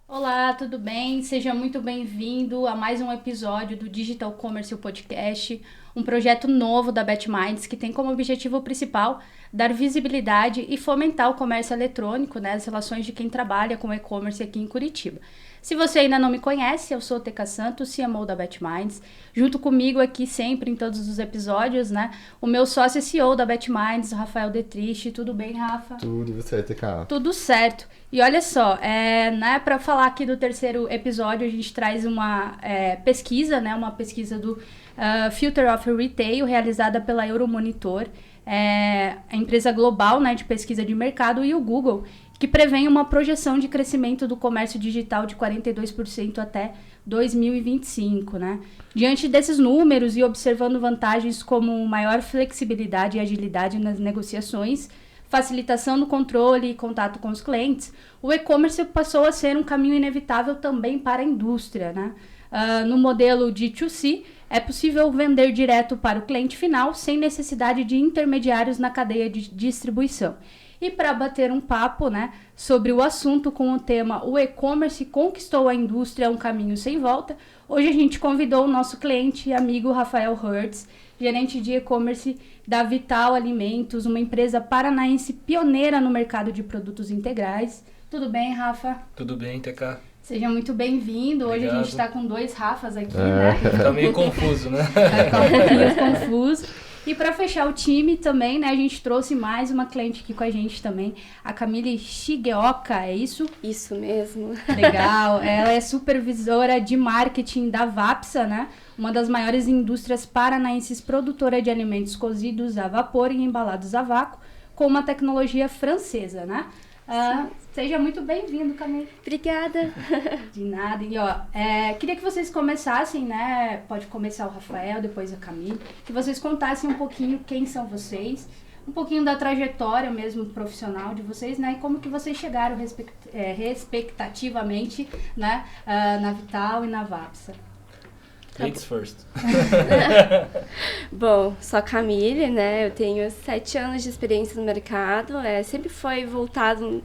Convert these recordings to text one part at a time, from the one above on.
Olá, tudo bem? Seja muito bem-vindo a mais um episódio do Digital Commerce Podcast, um projeto novo da BetMinds que tem como objetivo principal dar visibilidade e fomentar o comércio eletrônico, né, as relações de quem trabalha com e-commerce aqui em Curitiba. Se você ainda não me conhece, eu sou Teca Santos, CMO da BetMinds. Junto comigo aqui sempre em todos os episódios, né, o meu sócio e CEO da BetMinds, Rafael Detrich. Tudo bem, Rafa? Tudo, e você, Teca? Tudo certo. E olha só, né, para falar aqui do terceiro episódio, a gente traz uma pesquisa, né, uma pesquisa do Future of Retail, realizada pela Euromonitor, a empresa global, né, de pesquisa de mercado, e o Google, que prevê uma projeção de crescimento do comércio digital de 42% até 2025, né? Diante desses números e observando vantagens como maior flexibilidade e agilidade nas negociações, facilitação do controle e contato com os clientes, o e-commerce passou a ser um caminho inevitável também para a indústria, né? No modelo de 2C, é possível vender direto para o cliente final sem necessidade de intermediários na cadeia de distribuição. E para bater um papo, né, sobre o assunto com o tema "O e-commerce conquistou a indústria, um caminho sem volta", hoje a gente convidou o nosso cliente e amigo Rafael Hertz, gerente de e-commerce da Vital Alimentos, uma empresa paranaense pioneira no mercado de produtos integrais. Tudo bem, Rafa? Tudo bem, Teca. Seja muito bem-vindo. Hoje a gente está com 2 Rafas aqui, né? Tá meio confuso, né? Tá um pouquinho confuso. E para fechar o time também, né, a gente trouxe mais uma cliente aqui com a gente também, a Camille Shigeoka, é isso? Isso mesmo. Legal. Ela é supervisora de marketing da Vapsa, né? Uma das maiores indústrias paranaenses produtora de alimentos cozidos a vapor e embalados a vácuo, com uma tecnologia francesa, né? Seja muito bem-vindo, Camille. Obrigada. De nada. E ó, queria que vocês começassem, né? Pode começar o Rafael, depois a Camille. Que vocês contassem um pouquinho quem são vocês, um pouquinho da trajetória mesmo profissional de vocês, né? E como que vocês chegaram respectivamente, né? Na Vital e na Vapsa. Ladies first. Bom, sou a Camille, né? Eu tenho 7 anos de experiência no mercado. Sempre foi voltado,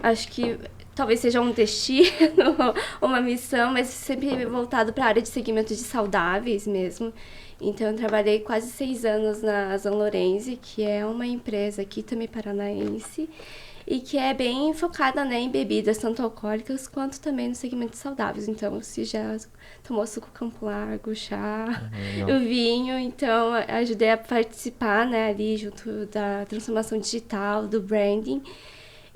acho que talvez seja um destino, uma missão, mas sempre voltado para a área de segmentos de saudáveis mesmo. Então, eu trabalhei quase 6 anos na Zanlorenzi, que é uma empresa aqui também paranaense, e que é bem focada, né, em bebidas tanto alcoólicas quanto também no segmento de saudáveis. Então, se já tomou suco Campo Largo, chá, o vinho, então ajudei a participar, né, ali junto da transformação digital, do branding.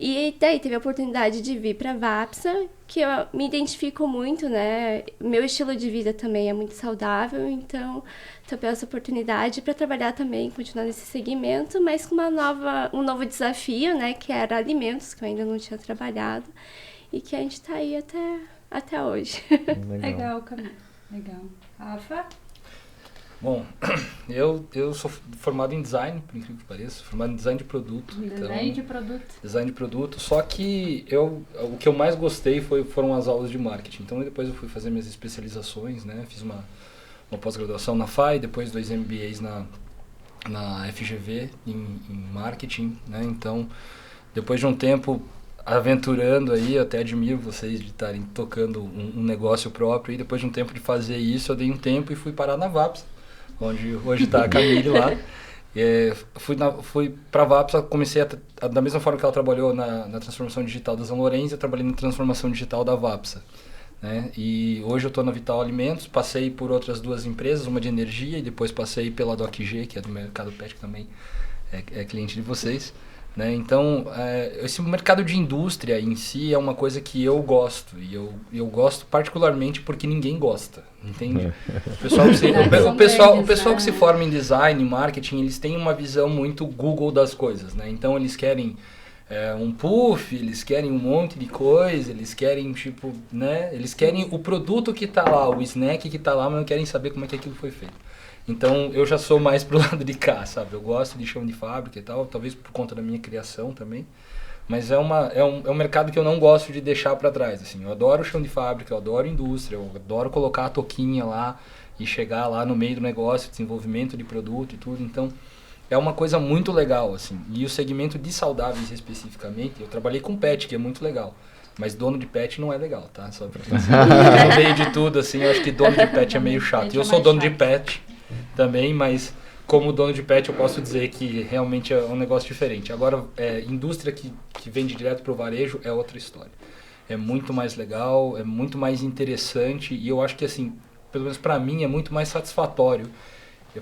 E daí teve a oportunidade de vir para a Vapsa, que eu me identifico muito, né? Meu estilo de vida também é muito saudável, então topei essa oportunidade para trabalhar também, continuar nesse segmento, mas com um novo desafio, né? Que era alimentos, que eu ainda não tinha trabalhado, e que a gente está aí até hoje. Legal, Camila. Legal. Rafa? Bom, eu sou formado em design, por incrível que pareça, formado em design de produto. Design de produto. Design de produto, só que o que eu mais gostei foram as aulas de marketing. Então depois eu fui fazer minhas especializações, né? Fiz uma pós-graduação na FAI, depois 2 MBAs na FGV em marketing, né? Então, depois de um tempo aventurando aí, eu até admiro vocês de estarem tocando um negócio próprio, e depois de um tempo de fazer isso, eu dei um tempo e fui parar na Vapsa, onde hoje está a Camille lá. Fui para a Vapsa, comecei da mesma forma que ela trabalhou na transformação digital da Zanlorenzi, eu trabalhei na transformação digital da Vapsa, né? E hoje eu estou na Vital Alimentos, passei por outras 2 empresas, uma de energia e depois passei pela DocG, que é do Mercado Pet, que também é cliente de vocês. Né? Então, esse mercado de indústria em si é uma coisa que eu gosto, e eu gosto particularmente porque ninguém gosta, entende? O pessoal que se forma em design, marketing, eles têm uma visão muito Google das coisas, né? Então eles querem um puff, eles querem um monte de coisa, eles querem tipo, né? Eles querem o produto que está lá, o snack que está lá, mas não querem saber como é que aquilo foi feito. Então, eu já sou mais pro lado de cá, sabe? Eu gosto de chão de fábrica e tal, talvez por conta da minha criação também. Mas é um mercado que eu não gosto de deixar para trás, assim. Eu adoro chão de fábrica, eu adoro indústria, eu adoro colocar a toquinha lá e chegar lá no meio do negócio, desenvolvimento de produto e tudo. Então, é uma coisa muito legal, assim. E o segmento de saudáveis especificamente, eu trabalhei com pet, que é muito legal. Mas dono de pet não é legal, tá? Só pra pensar. No meio de tudo, assim, eu acho que dono de pet é meio chato. Eu sou dono de pet também, mas como dono de pet eu posso dizer que realmente é um negócio diferente. Agora, indústria que vende direto pro varejo é outra história. É muito mais legal, é muito mais interessante e eu acho que, assim, pelo menos para mim, é muito mais satisfatório.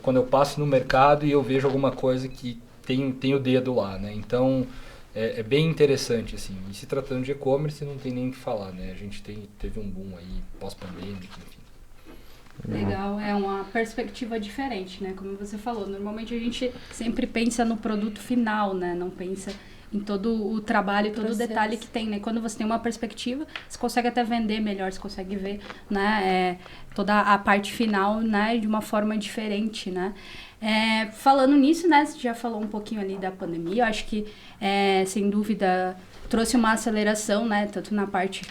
Quando eu passo no mercado e eu vejo alguma coisa que tem o dedo lá, né? Então, é bem interessante, assim. E se tratando de e-commerce, não tem nem o que falar, né? A gente teve um boom aí, pós-pandêmico, enfim. Legal, é uma perspectiva diferente, né? Como você falou, normalmente a gente sempre pensa no produto final, né? Não pensa em todo o trabalho, todo o detalhe que tem, né? Quando você tem uma perspectiva, você consegue até vender melhor, você consegue ver, né? Toda a parte final, né? De uma forma diferente, né? Falando nisso, né? Você já falou um pouquinho ali da pandemia, eu acho que, sem dúvida, trouxe uma aceleração, né? Tanto na parte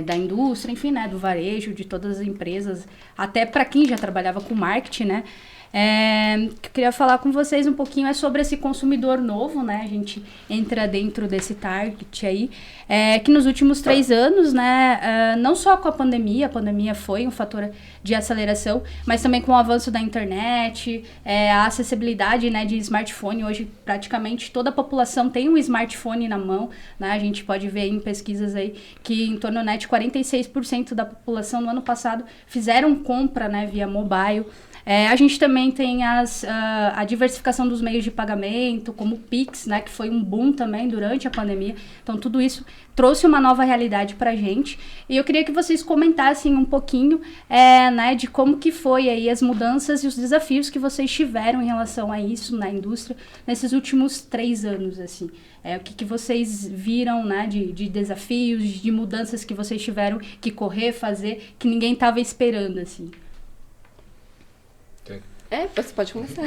da indústria, enfim, né? Do varejo, de todas as empresas, até para quem já trabalhava com marketing, né? Que eu queria falar com vocês um pouquinho sobre esse consumidor novo, né? A gente entra dentro desse target aí, que nos últimos 3 anos, né? Não só com a pandemia foi um fator de aceleração, mas também com o avanço da internet, a acessibilidade, né, de smartphone. Hoje, praticamente toda a população tem um smartphone na mão, né? A gente pode ver em pesquisas aí que em torno, né, de 46% da população no ano passado fizeram compra, né, via mobile. A gente também tem a diversificação dos meios de pagamento, como o Pix, né, que foi um boom também durante a pandemia. Então, tudo isso trouxe uma nova realidade para a gente. E eu queria que vocês comentassem um pouquinho, né, de como que foi aí as mudanças e os desafios que vocês tiveram em relação a isso na indústria nesses últimos 3 anos, assim. O que vocês viram, né, de desafios, de mudanças que vocês tiveram que correr, fazer, que ninguém estava esperando, assim. Você pode começar.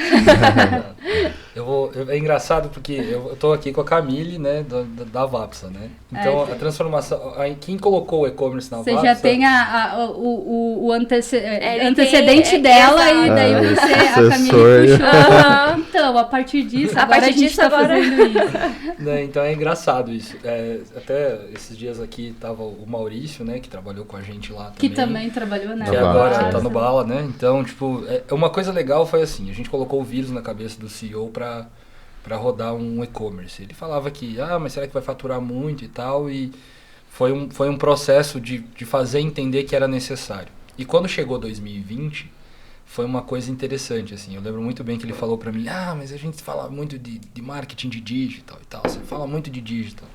É engraçado porque eu tô aqui com a Camille, né, da Vapsa, né? Então, a transformação... Quem colocou o e-commerce na Vapsa... Você já tem o antecedente dela e daí a Camille puxou. Então, a partir disso, agora a gente tá fazendo isso. Né, então, é engraçado isso. Até esses dias aqui tava o Maurício, né, que trabalhou com a gente lá também. Que também trabalhou, né? Que agora tá no Bala, né? Então, tipo, uma coisa legal foi assim, a gente colocou o vírus na cabeça do CEO para rodar um e-commerce. Ele falava que, mas será que vai faturar muito e tal, e foi um processo de fazer entender que era necessário. E quando chegou 2020, foi uma coisa interessante, assim, eu lembro muito bem que ele falou para mim, mas a gente fala muito de marketing de digital e tal, você fala muito de digital.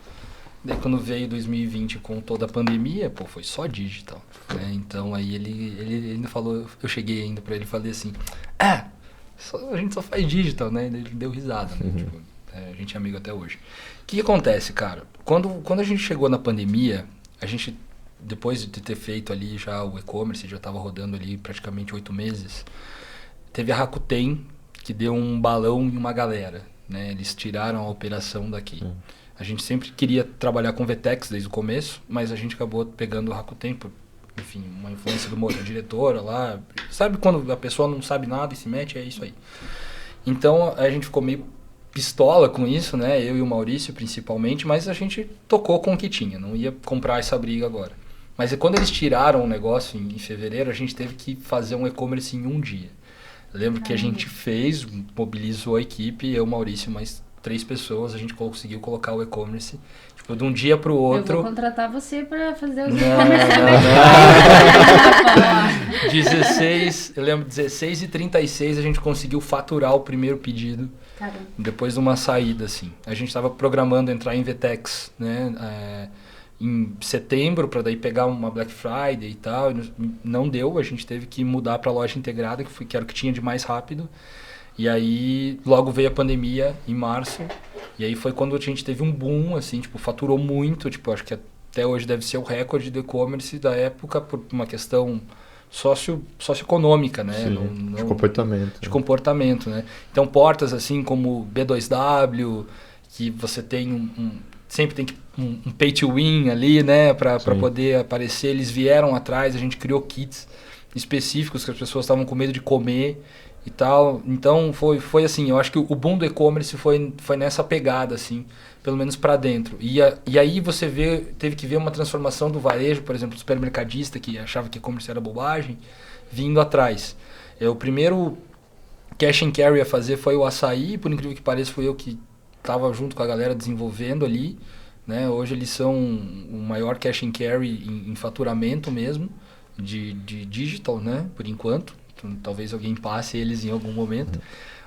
Daí quando veio 2020 com toda a pandemia, foi só digital, né? Então aí ele ainda falou, eu cheguei ainda pra ele e falei assim, a gente só faz digital, né? Ele deu risada, né? Tipo, a gente é amigo até hoje. O que acontece, cara? Quando a gente chegou na pandemia, a gente, depois de ter feito ali já o e-commerce, já tava rodando ali praticamente 8 meses, teve a Rakuten, que deu um balão em uma galera, né? Eles tiraram a operação daqui. A gente sempre queria trabalhar com VTEX desde o começo, mas a gente acabou pegando o Rakuten por, enfim, uma influência de uma outra diretora lá. Sabe quando a pessoa não sabe nada e se mete? É isso aí. Então a gente ficou meio pistola com isso, né? Eu e o Maurício principalmente, mas a gente tocou com o que tinha, não ia comprar essa briga agora. Mas quando eles tiraram o negócio em fevereiro, a gente teve que fazer um e-commerce em um dia. Eu lembro que a gente mobilizou a equipe, eu, Maurício, mais 3 pessoas, a gente conseguiu colocar o e-commerce, tipo, de um dia pro outro. Eu vou contratar você pra fazer os e-commerce. 16, eu lembro, 16h36 a gente conseguiu faturar o primeiro pedido. Caramba. Depois de uma saída, assim. A gente estava programando entrar em VTEX, né, em setembro, para daí pegar uma Black Friday e tal, e não deu, a gente teve que mudar para loja integrada, que era o que tinha de mais rápido. E aí, logo veio a pandemia, em março, e aí foi quando a gente teve um boom, assim, tipo, faturou muito, tipo, acho que até hoje deve ser o recorde do e-commerce da época, por uma questão socioeconômica, né? De comportamento. De comportamento, né? Então, portas, assim, como B2W, que você tem sempre tem um pay to win ali, né? Para poder aparecer, eles vieram atrás, a gente criou kits específicos que as pessoas estavam com medo de comer e tal. Então foi assim, eu acho que o boom do e-commerce foi nessa pegada, assim, pelo menos para dentro. E aí você teve que ver uma transformação do varejo, por exemplo, do supermercadista que achava que e-commerce era bobagem, vindo atrás. O primeiro cash and carry a fazer foi o Açaí, por incrível que pareça foi eu que estava junto com a galera desenvolvendo ali, né? Hoje eles são o maior cash and carry em faturamento mesmo, de digital, né? Por enquanto. Talvez alguém passe eles em algum momento.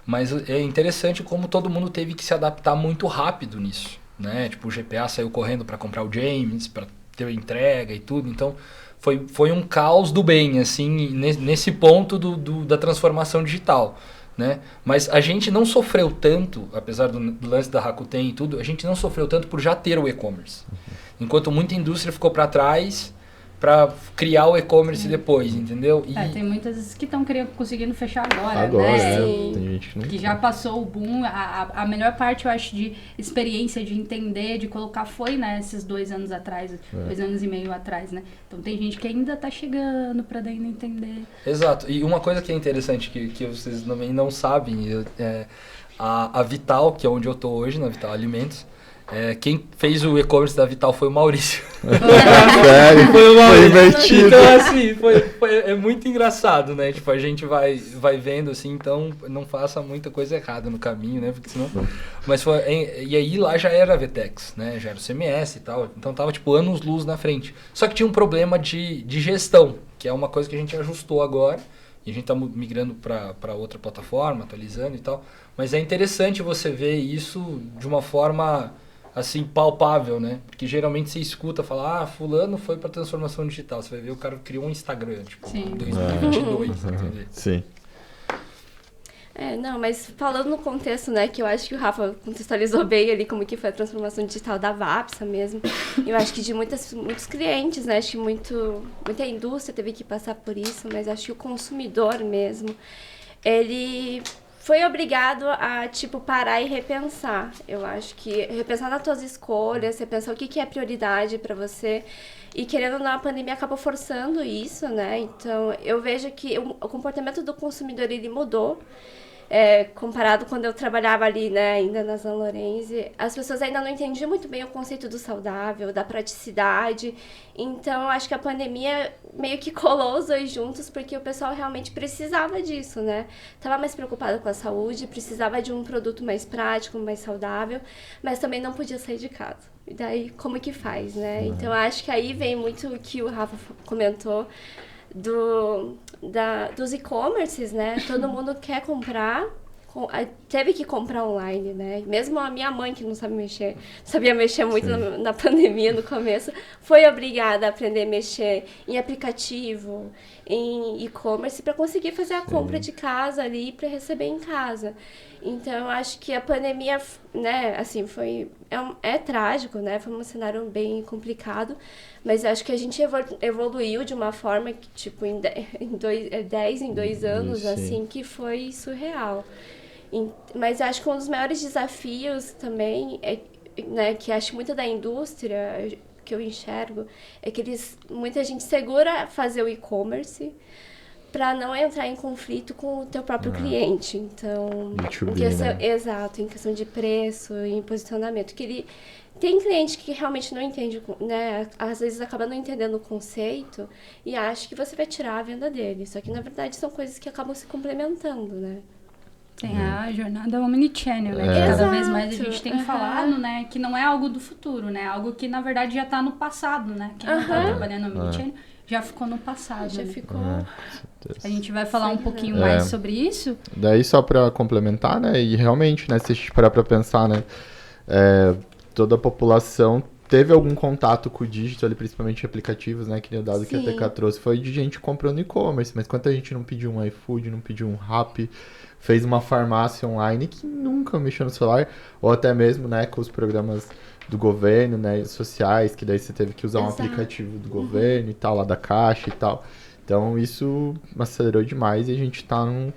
Mas é interessante como todo mundo teve que se adaptar muito rápido nisso, né? Tipo, o GPA saiu correndo para comprar o James, para ter entrega e tudo. Então, foi um caos do bem, assim, nesse ponto da transformação digital, né? Mas a gente não sofreu tanto, apesar do lance da Rakuten e tudo, a gente não sofreu tanto por já ter o e-commerce. Enquanto muita indústria ficou para trás para criar o e-commerce depois, entendeu? Tem muitas que estão conseguindo fechar agora, né? Sim. Tem gente que não... Que já passou o boom. A melhor parte, eu acho, de experiência, de entender, de colocar foi, né, esses 2 anos atrás, 2 anos e meio atrás, né? Então tem gente que ainda tá chegando para ainda entender. Exato. E uma coisa que é interessante, que vocês também não sabem, a Vital, que é onde eu tô hoje, na Vital Alimentos, quem fez o e-commerce da Vital foi o Maurício. Sério? Foi o Maurício. Invertido. Então, assim, é muito engraçado, né? Tipo, a gente vai vendo, assim, então não faça muita coisa errada no caminho, né? Porque senão... Mas e aí lá já era a Vetex, né? Já era o CMS e tal. Então tava, tipo, anos-luz na frente. Só que tinha um problema de gestão, que é uma coisa que a gente ajustou agora. E a gente tá migrando para outra plataforma, atualizando e tal. Mas é interessante você ver isso de uma forma... assim, palpável, né? Porque geralmente você escuta falar, fulano foi pra transformação digital. Você vai ver o cara criou um Instagram, tipo, em 2022, entendeu? Sim. Não, mas falando no contexto, né, que eu acho que o Rafa contextualizou bem ali como que foi a transformação digital da Vapsa mesmo. Eu acho que de muitos clientes, né, acho que muita indústria teve que passar por isso, mas acho que o consumidor mesmo, ele... foi obrigado a, tipo, parar e repensar. Eu acho que repensar nas tuas escolhas, repensar o que é prioridade para você. E querendo ou não, a pandemia acabou forçando isso, né? Então, eu vejo que o comportamento do consumidor, ele mudou. Comparado quando eu trabalhava ali, né, ainda na São Lourenço, as pessoas ainda não entendiam muito bem o conceito do saudável, da praticidade. Então, acho que a pandemia meio que colou os dois juntos, porque o pessoal realmente precisava disso, né? Tava mais preocupado com a saúde, precisava de um produto mais prático, mais saudável, mas também não podia sair de casa. E daí, como que faz, né? Então, acho que aí vem muito o que o Rafa comentou, dos e-commerces, né? Todo mundo quer comprar, teve que comprar online, né? Mesmo a minha mãe, que não sabia mexer muito na pandemia no começo, foi obrigada a aprender a mexer em aplicativo, em e-commerce, para conseguir fazer a compra de casa ali para receber em casa. Então, eu acho que a pandemia, né, assim, é trágico, né? Foi um cenário bem complicado, mas acho que a gente evoluiu de uma forma que, tipo, em 2 anos, assim, que foi surreal. Mas acho que um dos maiores desafios também, né, que acho muito da indústria, que eu enxergo, é que muita gente segura fazer o e-commerce para não entrar em conflito com o teu próprio cliente. Então, exato, em questão de preço, em posicionamento, que tem cliente que realmente não entende, né? Às vezes acaba não entendendo o conceito e acha que você vai tirar a venda dele. Só que, na verdade, são coisas que acabam se complementando, né? Tem a jornada omnichannel, né? Que cada vez mais a gente tem falado, né? Que não é algo do futuro, né? Algo que, na verdade, já está no passado, né? Quem não está trabalhando no omnichannel já ficou no passado. Já ficou... A gente vai falar um pouquinho mais sobre isso. Daí, só para complementar, né? E realmente, né? Se a gente parar para pensar, né? Toda a população teve algum contato com o digital, ali, principalmente aplicativos, né? Que nem o dado que a TK trouxe, foi de gente comprando e-commerce. Mas quanta gente não pediu um iFood, não pediu um Rappi, fez uma farmácia online que nunca mexeu no celular, ou até mesmo, né, com os programas do governo, né, sociais, que daí você teve que usar um aplicativo do governo e tal, lá da Caixa e tal. Então, isso acelerou demais e a gente tá num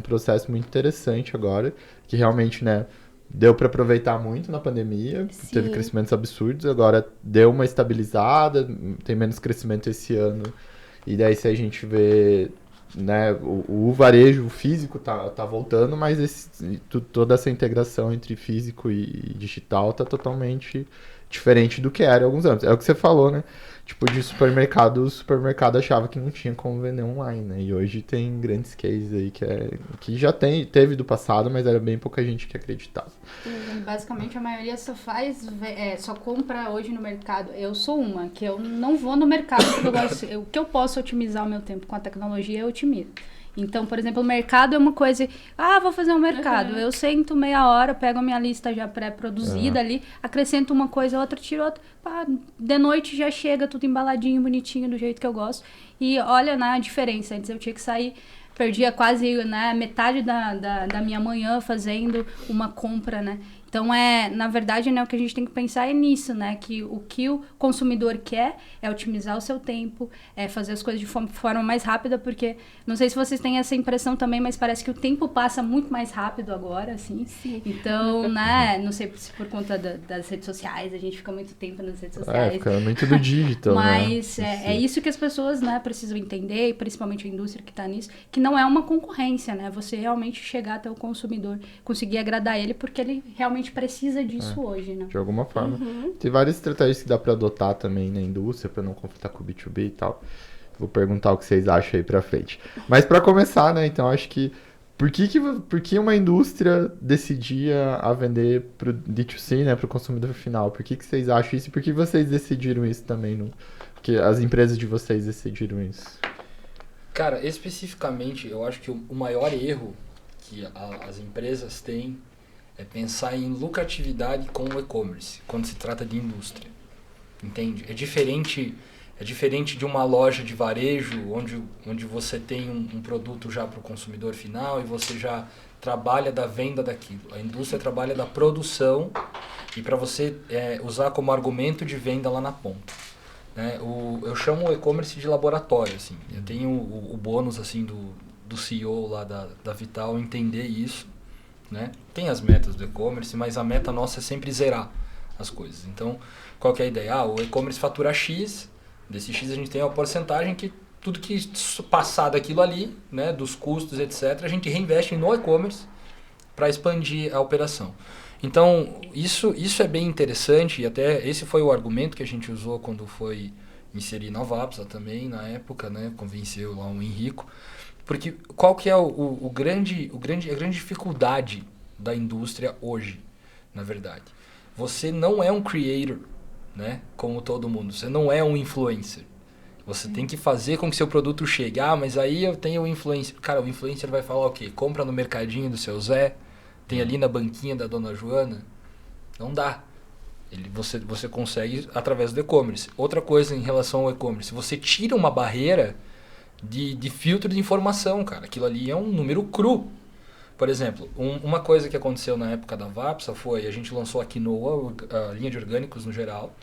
processo muito interessante agora, que realmente, né, deu para aproveitar muito na pandemia, teve crescimentos absurdos, agora deu uma estabilizada, tem menos crescimento esse ano E daí se a gente vê, né, o varejo físico tá voltando, mas toda essa integração entre físico e digital tá totalmente diferente do que era há alguns anos. É o que você falou, né? Tipo, de supermercado, o supermercado achava que não tinha como vender online, né? E hoje tem grandes cases aí que já teve do passado, mas era bem pouca gente que acreditava. Basicamente, a maioria só compra hoje no mercado. Eu sou uma, que eu não vou no mercado porque o que eu posso otimizar o meu tempo com a tecnologia, eu otimizo. Então, por exemplo, o mercado é uma coisa... vou fazer um mercado. Eu sento meia hora, pego a minha lista já pré-produzida ali, acrescento uma coisa, outra, tiro outra. De noite já chega tudo embaladinho, bonitinho, do jeito que eu gosto. E olha, né, a diferença. Antes eu tinha que sair... Perdia quase, né, metade da minha manhã fazendo uma compra, né? Então, na verdade, né, o que a gente tem que pensar é nisso, né? Que o consumidor quer é otimizar o seu tempo, é fazer as coisas de forma mais rápida, porque, não sei se vocês têm essa impressão também, mas parece que o tempo passa muito mais rápido agora, assim. Sim. Então, né, não sei se por conta das redes sociais, a gente fica muito tempo nas redes sociais. Fica muito do digital, mas né? é isso que as pessoas, né, precisam entender, e principalmente a indústria que está nisso, que não é uma concorrência, né? Você realmente chegar até o consumidor, conseguir agradar ele, porque ele realmente precisa disso hoje, né? De alguma forma. Tem várias estratégias que dá para adotar também na indústria, para não conflitar com o B2B e tal. Vou perguntar o que vocês acham aí pra frente. Mas para começar, né, então acho que por que uma indústria decidia a vender pro D2C, né, pro consumidor final? Por que vocês acham isso e por que vocês decidiram isso também? Porque as empresas de vocês decidiram isso? Cara, especificamente, eu acho que o maior erro que as empresas têm é pensar em lucratividade com o e-commerce, quando se trata de indústria. Entende? É diferente de uma loja de varejo, onde você tem um produto já para o consumidor final e você já trabalha da venda daquilo. A indústria trabalha da produção e para você usar como argumento de venda lá na ponta. Né? Eu chamo o e-commerce de laboratório. Assim. Eu tenho o bônus assim, do CEO lá da Vital entender isso. Né? Tem as metas do e-commerce, mas a meta nossa é sempre zerar as coisas. Então, qual que é a ideia? O e-commerce fatura X, desse X a gente tem uma porcentagem que tudo que passar daquilo ali, né, dos custos, etc., a gente reinveste no e-commerce para expandir a operação. Então, isso é bem interessante e até esse foi o argumento que a gente usou quando foi inserir na Vapsa também, na época, né, convenceu lá o Henrico. Porque qual que é a grande dificuldade da indústria hoje, na verdade? Você não é um creator, né? Como todo mundo. Você não é um influencer. Você tem que fazer com que seu produto chegue. Mas aí eu tenho o influencer. Cara, o influencer vai falar o quê? Compra no mercadinho do seu Zé, tem ali na banquinha da Dona Joana. Não dá. Você consegue através do e-commerce. Outra coisa em relação ao e-commerce. Você tira uma barreira de filtro de informação, cara. Aquilo ali é um número cru. Por exemplo, uma coisa que aconteceu na época da Vapsa foi, a gente lançou a quinoa, a linha de orgânicos no geral,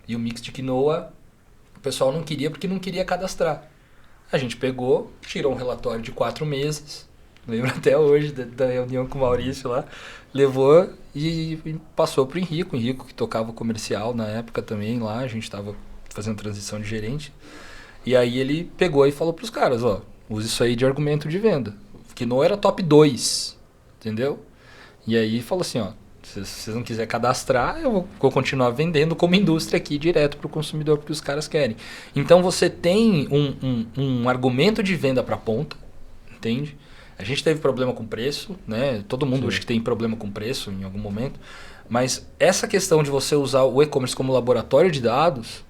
e o mix de quinoa, o pessoal não queria porque não queria cadastrar. A gente pegou, tirou um relatório de 4 meses, lembro até hoje da reunião com o Maurício lá, levou e passou pro Henrico, que tocava o comercial na época também lá, a gente estava fazendo transição de gerente. E aí ele pegou e falou pros caras, use isso aí de argumento de venda. Quinoa era top 2, entendeu? E aí falou assim, se vocês não quiserem cadastrar, eu vou continuar vendendo como indústria aqui direto pro consumidor, porque os caras querem. Então você tem um argumento de venda pra ponta, entende? A gente teve problema com preço, né? Todo mundo acho que tem problema com preço em algum momento. Mas essa questão de você usar o e-commerce como laboratório de dados,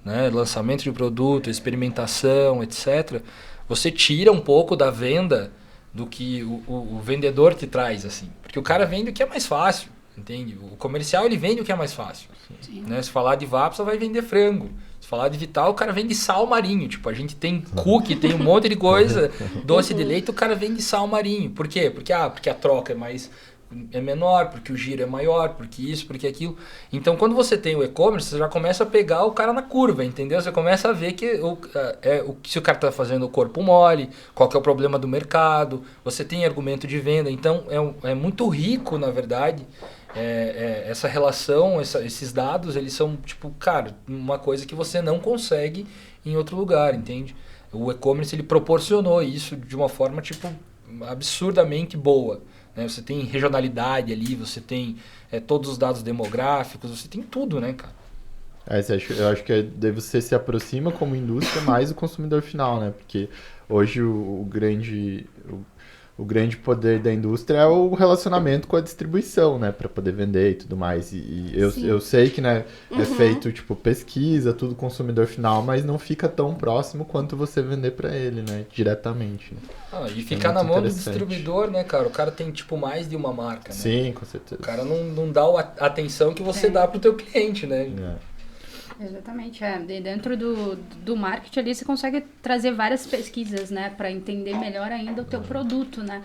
né, lançamento de produto, experimentação, etc., você tira um pouco da venda do que o vendedor te traz, assim. Porque o cara vende o que é mais fácil, entende? O comercial, ele vende o que é mais fácil. Né? Se falar de Vapsa, vai vender frango. Se falar de Vital, o cara vende sal marinho. Tipo, a gente tem cookie, tem um monte de coisa, doce de leite, o cara vende sal marinho. Por quê? Porque a troca é menor, porque o giro é maior, porque isso, porque aquilo. Então, quando você tem o e-commerce, você já começa a pegar o cara na curva, entendeu? Você começa a ver que se o cara está fazendo o corpo mole, qual que é o problema do mercado, você tem argumento de venda. Então, é muito rico, na verdade, essa relação, esses dados, eles são, tipo, cara, uma coisa que você não consegue em outro lugar, entende? O e-commerce ele proporcionou isso de uma forma tipo absurdamente boa, né? Você tem regionalidade ali, você tem todos os dados demográficos, você tem tudo, né, cara? Eu acho que daí você se aproxima como indústria mais do consumidor final, né? Porque hoje o grande poder da indústria é o relacionamento com a distribuição, né? Para poder vender e tudo mais. E eu sei que, né, é feito, tipo, pesquisa, tudo consumidor final, mas não fica tão próximo quanto você vender para ele, né? Diretamente. Né? E ficar na mão do distribuidor, né, cara? O cara tem, tipo, mais de uma marca, né? Sim, com certeza. O cara não dá a atenção que você dá pro teu cliente, né? Exatamente, dentro do marketing ali você consegue trazer várias pesquisas, né, para entender melhor ainda o teu produto, né.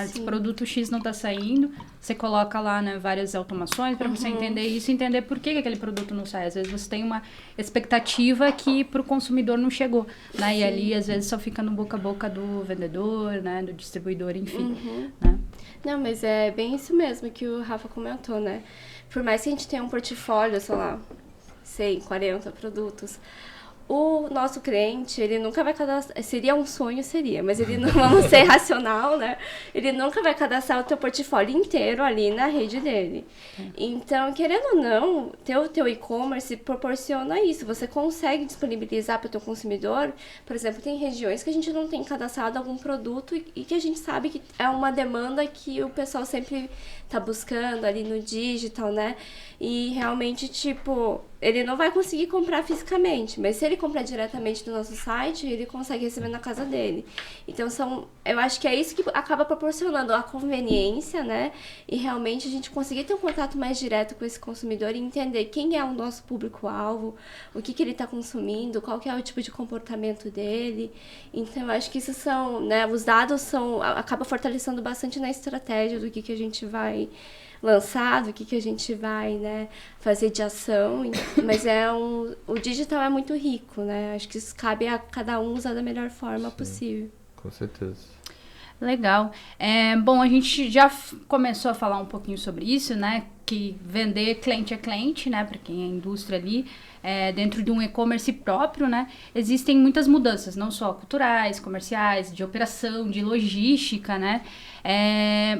Esse produto X não está saindo, você coloca lá, né, várias automações para você entender isso e entender por que aquele produto não sai. Às vezes você tem uma expectativa que para o consumidor não chegou, né, e ali às vezes só fica no boca a boca do vendedor, né, do distribuidor, enfim, né. Não, mas é bem isso mesmo que o Rafa comentou, né. Por mais que a gente tenha um portfólio, sei lá, 100, 40 produtos, o nosso cliente, ele nunca vai cadastrar, seria um sonho, mas ele não, vamos ser racional, né? Ele nunca vai cadastrar o teu portfólio inteiro ali na rede dele. Então, querendo ou não, o teu e-commerce proporciona isso. Você consegue disponibilizar para o teu consumidor, por exemplo, tem regiões que a gente não tem cadastrado algum produto e que a gente sabe que é uma demanda que o pessoal sempre tá buscando ali no digital, né? E realmente, tipo, ele não vai conseguir comprar fisicamente, mas se ele comprar diretamente do nosso site, ele consegue receber na casa dele. Então, eu acho que é isso que acaba proporcionando a conveniência, né? E realmente a gente conseguir ter um contato mais direto com esse consumidor e entender quem é o nosso público-alvo, o que ele está consumindo, qual que é o tipo de comportamento dele. Então, eu acho que isso né? Os dados acaba fortalecendo bastante na estratégia do que a gente vai lançar, do que a gente vai, né, fazer de ação, mas o digital é muito rico, né, acho que isso cabe a cada um usar da melhor forma possível. Com certeza. Legal. Bom, a gente já começou a falar um pouquinho sobre isso, né, que vender cliente a cliente, né, para quem é indústria ali, dentro de um e-commerce próprio, né, existem muitas mudanças, não só culturais, comerciais, de operação, de logística, né,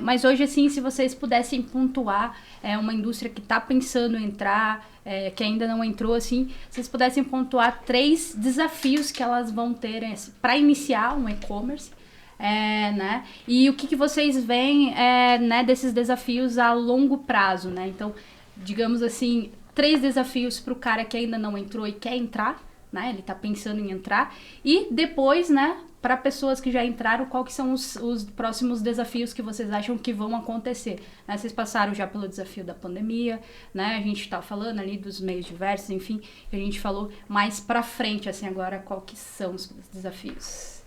mas hoje, assim, se vocês pudessem pontuar uma indústria que está pensando em entrar, que ainda não entrou, assim, vocês pudessem pontuar 3 desafios que elas vão ter para iniciar um e-commerce, né? E o que vocês veem, né, desses desafios a longo prazo, né? Então, digamos assim, 3 desafios para o cara que ainda não entrou e quer entrar, né? Ele está pensando em entrar. E depois, né, para pessoas que já entraram, qual que são os próximos desafios que vocês acham que vão acontecer, né? Vocês passaram já pelo desafio da pandemia, né? A gente tá falando ali dos meios diversos, enfim, a gente falou mais para frente, assim, agora qual que são os desafios?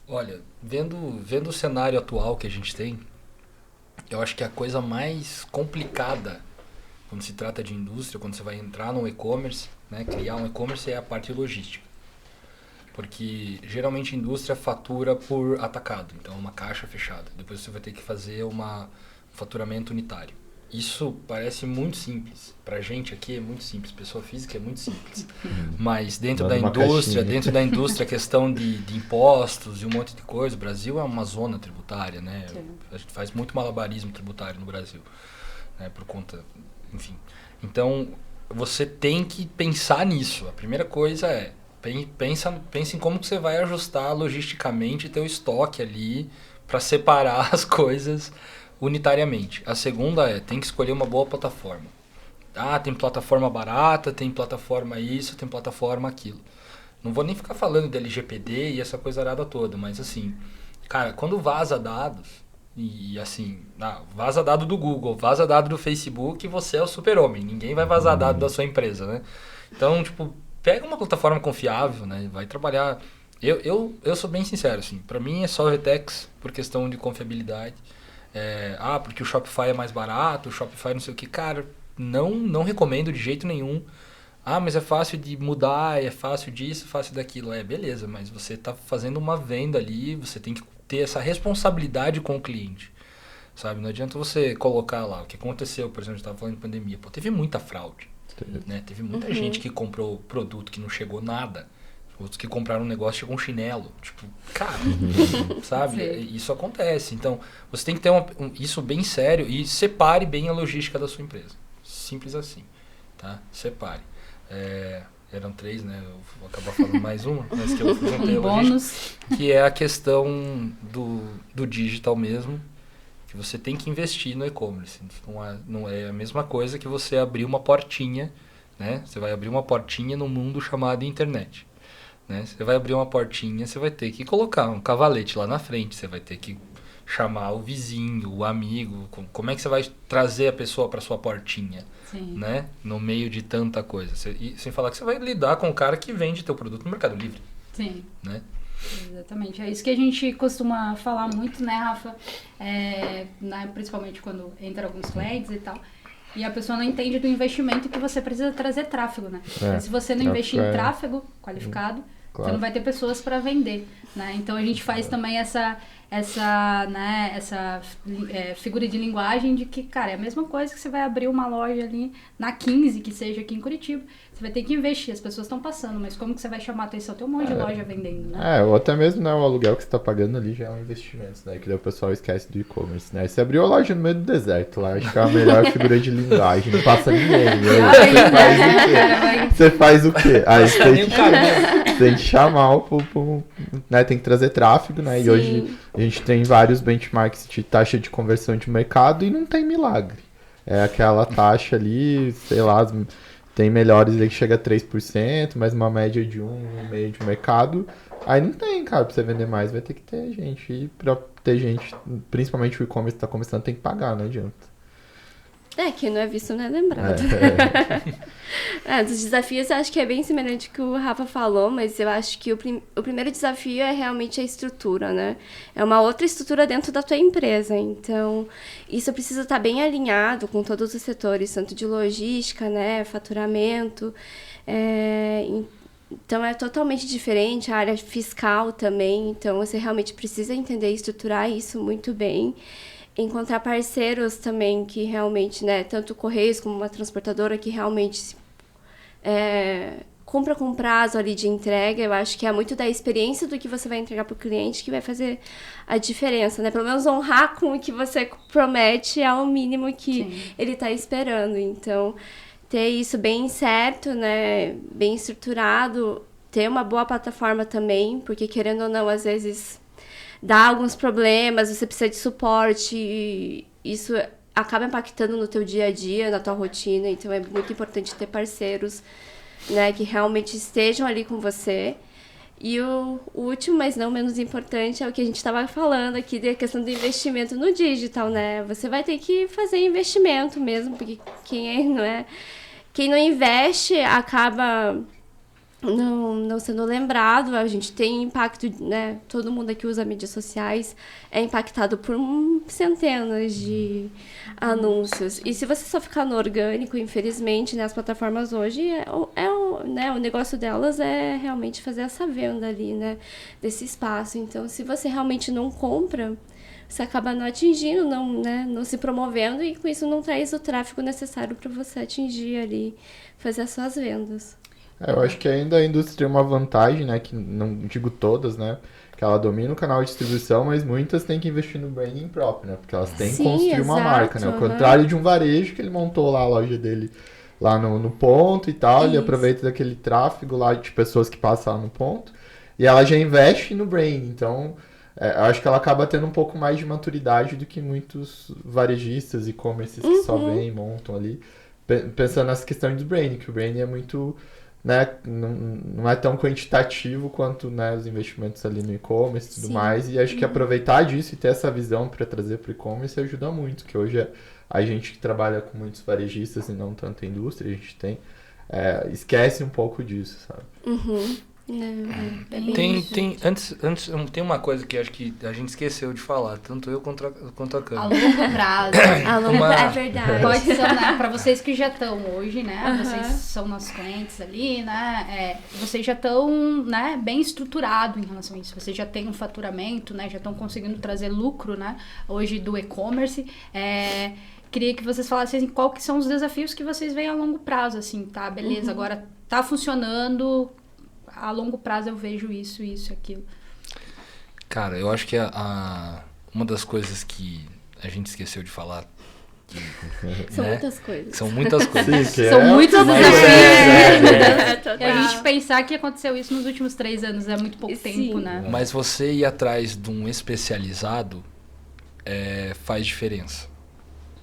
Olha, vendo o cenário atual que a gente tem, eu acho que a coisa mais complicada quando se trata de indústria, quando você vai entrar num e-commerce, né, criar um e-commerce, é a parte logística. Porque geralmente a indústria fatura por atacado, então é uma caixa fechada. Depois você vai ter que fazer um faturamento unitário. Isso parece muito simples. Pra gente aqui é muito simples, pessoa física é muito simples. Mas dentro da indústria, a questão de impostos e um monte de coisa, o Brasil é uma zona tributária, né? A gente faz muito malabarismo tributário no Brasil, né? Por conta, enfim. Então, você tem que pensar nisso. A primeira coisa é, pensa em como que você vai ajustar logisticamente teu estoque ali para separar as coisas unitariamente. A segunda tem que escolher uma boa plataforma. Tem plataforma barata, tem plataforma isso, tem plataforma aquilo. Não vou nem ficar falando de LGPD e essa coisa arada toda, mas assim, cara, quando vaza dados, e assim, vaza dado do Google, vaza dado do Facebook, você é o super-homem, ninguém vai vazar dado da sua empresa, né? Então, tipo, pega uma plataforma confiável, né? Vai trabalhar. Eu sou bem sincero, assim, pra mim é só Retex por questão de confiabilidade. Porque o Shopify é mais barato, o Shopify não sei o que. Cara, não recomendo de jeito nenhum. Mas é fácil de mudar, é fácil disso, fácil daquilo. Beleza, mas você está fazendo uma venda ali, você tem que ter essa responsabilidade com o cliente, sabe? Não adianta você colocar lá o que aconteceu, por exemplo, a gente estava falando de pandemia. Teve muita fraude, né? Teve muita gente que comprou produto que não chegou nada. Outros que compraram um negócio com chinelo. Tipo, cara, sabe? Sim. Isso acontece. Então, você tem que ter isso bem sério e separe bem a logística da sua empresa. Simples assim, tá? Separe. Eram 3, né? Eu vou acabar falando mais uma, mas que eu juntei a logística, que é a questão do digital mesmo, que você tem que investir no e-commerce. Não é a mesma coisa que você abrir uma portinha, né? Você vai abrir uma portinha no mundo chamado internet. Né? Você vai abrir uma portinha, você vai ter que colocar um cavalete lá na frente, você vai ter que chamar o vizinho, o amigo. Como é que você vai trazer a pessoa para sua portinha? Sim. Né? No meio de tanta coisa. E sem falar que você vai lidar com o cara que vende teu produto no Mercado Livre. Sim. Né? Exatamente. É isso que a gente costuma falar muito, né, Rafa? Né, principalmente quando entra alguns clientes e tal. E a pessoa não entende do investimento que você precisa trazer tráfego, né? Se você não investir em tráfego qualificado, você não vai ter pessoas para vender, né? Então a gente faz também essa figura de linguagem de que, cara, é a mesma coisa que você vai abrir uma loja ali na 15, que seja aqui em Curitiba. Você vai ter que investir, as pessoas estão passando, mas como que você vai chamar a atenção? Tem um monte de loja vendendo, né? Ou até mesmo, né, o aluguel que você tá pagando ali já é um investimento, né? Que daí o pessoal esquece do e-commerce, né? Você abriu a loja no meio do deserto lá, acho que é a melhor figura de linguagem, não passa ninguém. Você faz o quê? Aí você tem que chamar né? Tem que trazer tráfego, né? Sim. E hoje a gente tem vários benchmarks de taxa de conversão de mercado e não tem milagre. É aquela taxa ali, sei lá, tem melhores aí que chega a 3%, mas uma média de 1,5% de mercado. Aí não tem, cara, pra você vender mais vai ter que ter gente. E pra ter gente, principalmente o e-commerce que tá começando, tem que pagar, não adianta. Quem não é visto não é lembrado. Dos desafios, eu acho que é bem semelhante ao que o Rafa falou, mas eu acho que o primeiro desafio é realmente a estrutura, né? É uma outra estrutura dentro da tua empresa. Então, isso precisa estar bem alinhado com todos os setores, tanto de logística, né? Faturamento. Então, é totalmente diferente. A área fiscal também. Então, você realmente precisa entender e estruturar isso muito bem. Encontrar parceiros também que realmente, né, tanto o Correios como uma transportadora que realmente compra com prazo ali de entrega. Eu acho que é muito da experiência do que você vai entregar para o cliente que vai fazer a diferença, né? Pelo menos honrar com o que você promete é o mínimo que ele está esperando. Então, ter isso bem certo, né, bem estruturado, ter uma boa plataforma também, porque querendo ou não, às vezes dá alguns problemas, você precisa de suporte, e isso acaba impactando no teu dia a dia, na tua rotina, então é muito importante ter parceiros, né, que realmente estejam ali com você. E o último, mas não menos importante, é o que a gente estava falando aqui, da questão do investimento no digital, né? Você vai ter que fazer investimento mesmo, porque quem não investe acaba não sendo lembrado. A gente tem impacto, né? Todo mundo aqui usa mídias sociais, é impactado por centenas de anúncios. E se você só ficar no orgânico, infelizmente, né, as plataformas hoje, o negócio delas é realmente fazer essa venda ali, né, desse espaço. Então, se você realmente não compra, você acaba não atingindo, não se promovendo, e com isso não traz o tráfego necessário para você atingir ali, fazer as suas vendas. Eu acho que ainda a indústria tem uma vantagem, né, que não digo todas, né, que ela domina o canal de distribuição, mas muitas têm que investir no branding próprio, né, porque elas têm que construir uma marca, né, ao contrário de um varejo que ele montou lá a loja dele lá no ponto e tal, ele aproveita daquele tráfego lá de pessoas que passam lá no ponto, e ela já investe no branding. Então, eu acho que ela acaba tendo um pouco mais de maturidade do que muitos varejistas e e-commerces que só vêm e montam ali, pensando nessa questão do branding, que o branding é muito, né, não é tão quantitativo quanto, né, os investimentos ali no e-commerce e tudo mais, e acho que aproveitar disso e ter essa visão para trazer para o e-commerce ajuda muito, que hoje a gente que trabalha com muitos varejistas e não tanto a indústria, a gente esquece um pouco disso, sabe? Tem uma coisa que acho que a gente esqueceu de falar, tanto eu quanto a Câmara. A longo prazo. É verdade. Pode ser, né? Para vocês que já estão hoje, né? Vocês são nossos clientes ali, né? Vocês já estão, né, bem estruturados em relação a isso. Vocês já têm um faturamento, né? Já estão conseguindo trazer lucro, né? Hoje do e-commerce. Queria que vocês falassem qual que são os desafios que vocês veem a longo prazo, assim, tá? Beleza, agora tá funcionando. a longo prazo eu vejo isso, aquilo. Cara, eu acho que uma das coisas que a gente esqueceu de falar... São né? muitas coisas. São muitas coisas. Sim, São muitos desafios. E a gente Total. pensar que aconteceu isso nos últimos 3 anos é muito pouco tempo, né? Mas você ir atrás de um especializado faz diferença.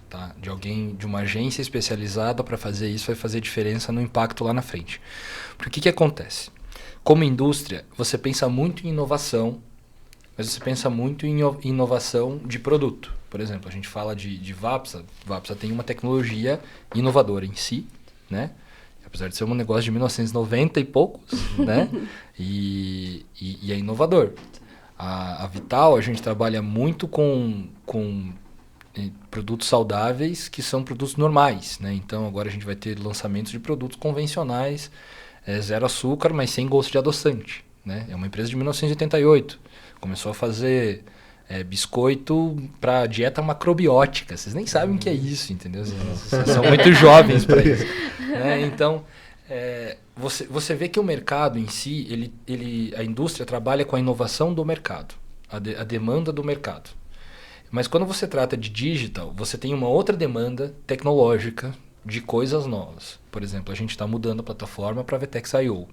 Tá? De uma agência especializada para fazer isso vai fazer diferença no impacto lá na frente. Porque o que acontece? Como indústria, você pensa muito em inovação, mas você pensa muito em inovação de produto. Por exemplo, a gente fala de Vapsa. Vapsa tem uma tecnologia inovadora em si, né? Apesar de ser um negócio de 1990 e poucos, né? E é inovador. A Vital, a gente trabalha muito com produtos saudáveis que são produtos normais, né? Então, agora a gente vai ter lançamentos de produtos convencionais, zero açúcar, mas sem gosto de adoçante, né? É uma empresa de 1988. Começou a fazer biscoito para dieta macrobiótica. Vocês nem sabem o que é isso, entendeu? Vocês são muito jovens para isso. Né? Então, você vê que o mercado em si, a indústria trabalha com a inovação do mercado, a demanda do mercado. Mas quando você trata de digital, você tem uma outra demanda tecnológica de coisas novas. Por exemplo, a gente está mudando a plataforma para VTEX.io,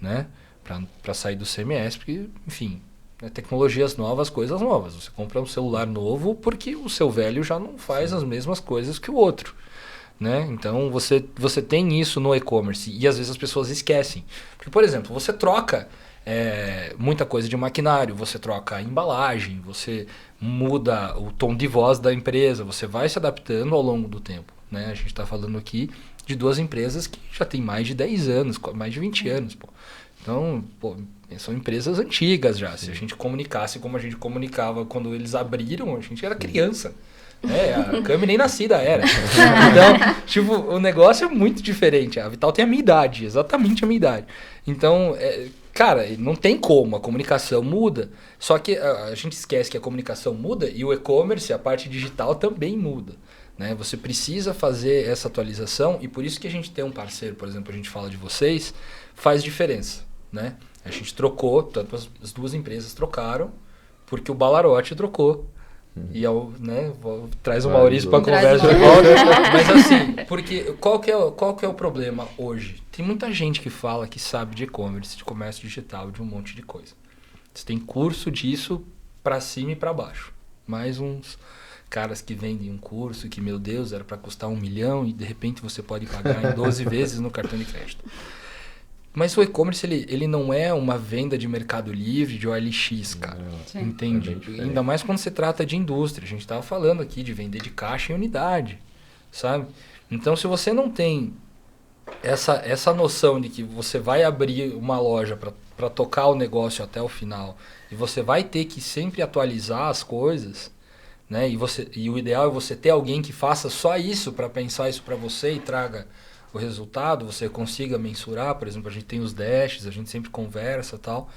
né? Para sair do CMS, porque, enfim, tecnologias novas, coisas novas. Você compra um celular novo porque o seu velho já não faz as mesmas coisas que o outro. Né? Então, você tem isso no e-commerce e às vezes as pessoas esquecem. Porque, por exemplo, você troca muita coisa de maquinário, você troca a embalagem, você muda o tom de voz da empresa, você vai se adaptando ao longo do tempo. Né? A gente está falando aqui de 2 empresas que já tem mais de 10 anos, mais de 20 anos. Pô. Então, são empresas antigas já. Se a gente comunicasse como a gente comunicava quando eles abriram, a gente era criança. A Cami nem nascida era. Então, tipo, o negócio é muito diferente. A Vital tem a minha idade, exatamente a minha idade. Então, cara, não tem como, a comunicação muda. Só que a gente esquece que a comunicação muda e o e-commerce, a parte digital também muda. Né? Você precisa fazer essa atualização e por isso que a gente tem um parceiro, por exemplo, a gente fala de vocês, faz diferença. Né? A gente trocou, tanto as 2 empresas trocaram, porque o Ballarote trocou. E traz o Maurício para a conversa de volta. Mas assim, porque qual que é o problema hoje? Tem muita gente que fala que sabe de e-commerce, de comércio digital, de um monte de coisa. Você tem curso disso para cima e para baixo. Mais uns caras que vendem um curso que, meu Deus, era para custar 1 milhão e de repente você pode pagar em 12 vezes no cartão de crédito. Mas o e-commerce, ele não é uma venda de Mercado Livre, de OLX, cara. Sim. Entende? Ainda mais quando se trata de indústria. A gente estava falando aqui de vender de caixa em unidade, sabe? Então, se você não tem essa noção de que você vai abrir uma loja para tocar o negócio até o final e você vai ter que sempre atualizar as coisas, né? E o ideal é você ter alguém que faça só isso para pensar isso para você e traga o resultado, você consiga mensurar. Por exemplo, a gente tem os dashes, a gente sempre conversa e tal.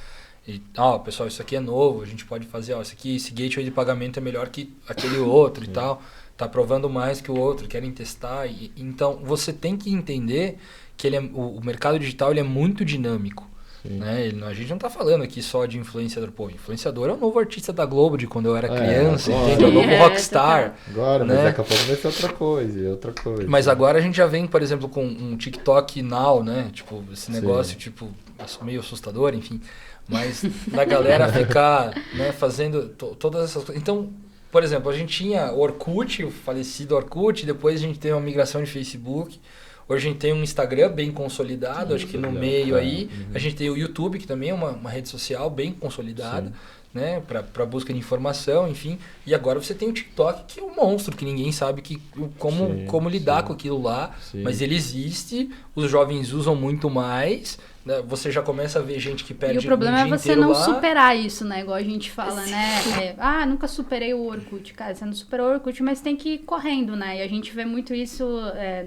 E, pessoal, isso aqui é novo, a gente pode fazer, esse gateway de pagamento é melhor que aquele outro e tal. Tá provando mais que o outro, querem testar. Então, você tem que entender que o mercado digital ele é muito dinâmico. Né? A gente não tá falando aqui só de influenciador. Influenciador é o novo artista da Globo de quando eu era criança, entende? É o novo rockstar. Agora, né? Mas daqui a pouco vai ser outra coisa. Mas agora a gente já vem, por exemplo, com um TikTok Now, né? Tipo, esse negócio, meio assustador, enfim. Mas da galera ficar, né, fazendo todas essas coisas. Então, por exemplo, a gente tinha o Orkut, o falecido Orkut, depois a gente teve uma migração de Facebook. Hoje a gente tem um Instagram bem consolidado, acho que no meio aí. A gente tem o YouTube, que também é uma rede social bem consolidada, né, para busca de informação, enfim. E agora você tem o TikTok, que é um monstro, que ninguém sabe como lidar com aquilo lá. Mas ele existe, os jovens usam muito mais. Você já começa a ver gente que perde o dia inteiro lá. E o problema é você não superar isso, né? Igual a gente fala, né? Nunca superei o Orkut. Cara, você não superou o Orkut, mas tem que ir correndo, né? E a gente vê muito isso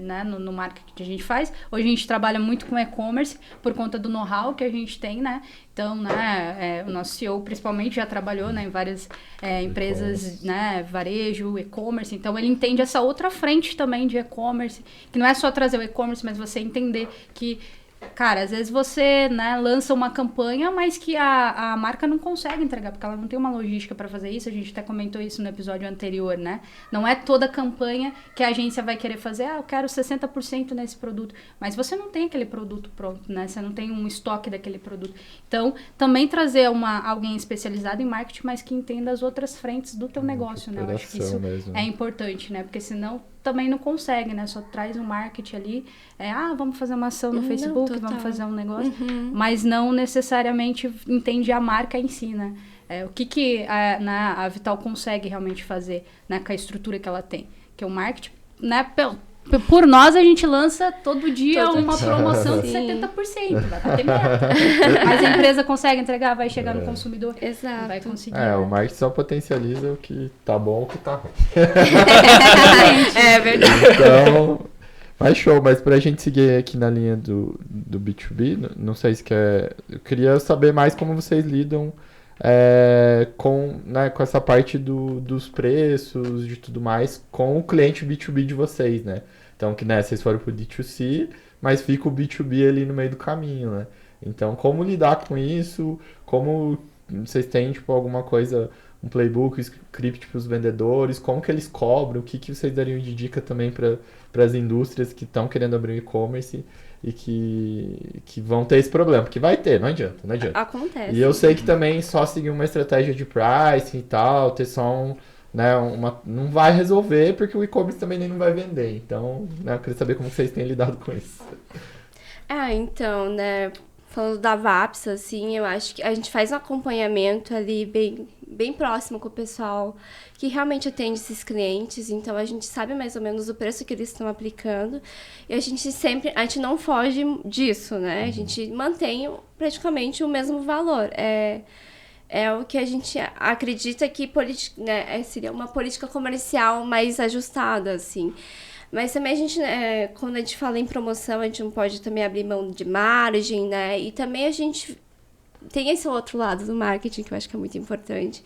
né, no marketing que a gente faz. Hoje a gente trabalha muito com e-commerce por conta do know-how que a gente tem, né? Então, né, o nosso CEO principalmente já trabalhou, né, em várias empresas, né, varejo, e-commerce. Então, ele entende essa outra frente também de e-commerce, que não é só trazer o e-commerce, mas você entender que Cara, às vezes você, né, lança uma campanha, mas que a marca não consegue entregar, porque ela não tem uma logística para fazer isso. A gente até comentou isso no episódio anterior, né? Não é toda campanha que a agência vai querer fazer, eu quero 60% nesse produto. Mas você não tem aquele produto pronto, né? Você não tem um estoque daquele produto. Então, também trazer alguém especializado em marketing, mas que entenda as outras frentes do teu negócio, né? Eu acho que isso mesmo é importante, né? Porque senão também não consegue, né? Só traz um marketing ali, vamos fazer uma ação no Facebook, vamos fazer um negócio, mas não necessariamente entende a marca em si, né? O que a Vital consegue realmente fazer, né, com a estrutura que ela tem? Que o marketing, né, por nós a gente lança todo dia uma promoção de 70%, vai bater meta. Mas a empresa consegue entregar, vai chegar no consumidor. Exato. Vai conseguir. O marketing só potencializa o que tá bom ou o que tá ruim. É verdade. Então, mas show, mas pra gente seguir aqui na linha do B2B, não sei se quer... Eu queria saber mais como vocês lidam com essa parte dos preços, de tudo mais, com o cliente B2B de vocês, né? Então, que vocês foram pro D2C, mas fica o B2B ali no meio do caminho, né? Então, como lidar com isso? Como vocês têm, tipo, alguma coisa, um playbook, um script para os vendedores? Como que eles cobram? O que vocês dariam de dica também para as indústrias que estão querendo abrir um e-commerce e que vão ter esse problema? Porque vai ter, não adianta. Acontece. E eu sei que também só seguir uma estratégia de pricing e tal, ter só não vai resolver, porque o e-commerce também nem não vai vender. Então, eu queria saber como vocês têm lidado com isso. Então, né, falando da VAPS, assim, eu acho que a gente faz um acompanhamento ali bem próximo com o pessoal que realmente atende esses clientes, então a gente sabe mais ou menos o preço que eles estão aplicando e a gente não foge disso, né? A gente mantém praticamente o mesmo valor. É o que a gente acredita que seria uma política comercial mais ajustada, assim. Mas também a gente, quando a gente fala em promoção, a gente não pode também abrir mão de margem, né? E também a gente tem esse outro lado do marketing que eu acho que é muito importante,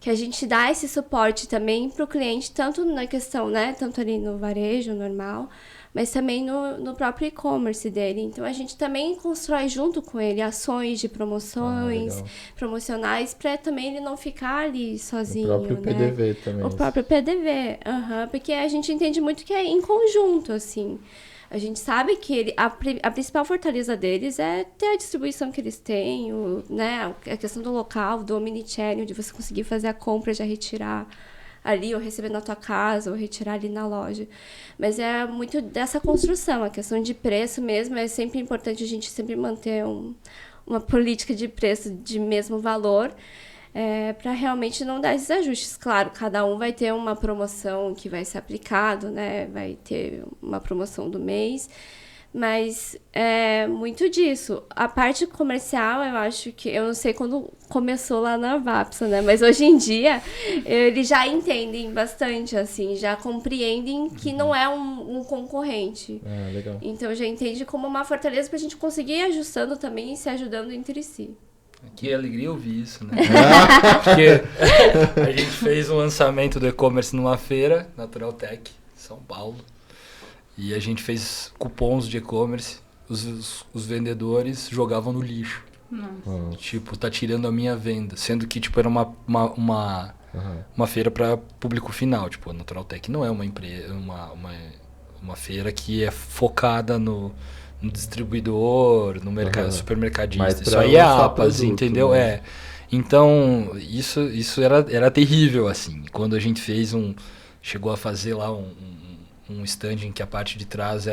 que a gente dá esse suporte também para o cliente, tanto na questão, né? Tanto ali no varejo normal, mas também no próprio e-commerce dele. Então, a gente também constrói junto com ele ações de promoções, promocionais, para também ele não ficar ali sozinho, o próprio PDV também. O próprio PDV, porque a gente entende muito que é em conjunto, assim. A gente sabe que a principal fortaleza deles é ter a distribuição que eles têm, né? A questão do local, do omnichannel, de você conseguir fazer a compra, já retirar ali, ou receber na tua casa, ou retirar ali na loja. Mas é muito dessa construção, a questão de preço mesmo, é sempre importante a gente sempre manter uma política de preço de mesmo valor, para realmente não dar esses ajustes. Claro, cada um vai ter uma promoção que vai ser aplicado, né? Vai ter uma promoção do mês, mas é muito disso. A parte comercial, eu acho que... Eu não sei quando começou lá na Vapsa, né? Mas hoje em dia, eles já entendem bastante, assim. Já compreendem que não é um concorrente. Legal. Então, já entende como uma fortaleza pra gente conseguir ir ajustando também e se ajudando entre si. Que alegria ouvir isso, né? Porque a gente fez um lançamento do e-commerce numa feira, Natural Tech, São Paulo. E a gente fez cupons de e-commerce, os vendedores jogavam no lixo. Nossa. Tipo, tá tirando a minha venda. Sendo que, tipo, era uma feira para público final. Tipo, a Natural Tech não é uma feira que é focada no distribuidor, no mercado, supermercadista. Isso aí é APAS, produto, entendeu? Né? Então, isso era terrível, assim. Quando a gente chegou a fazer lá um stand em que a parte de trás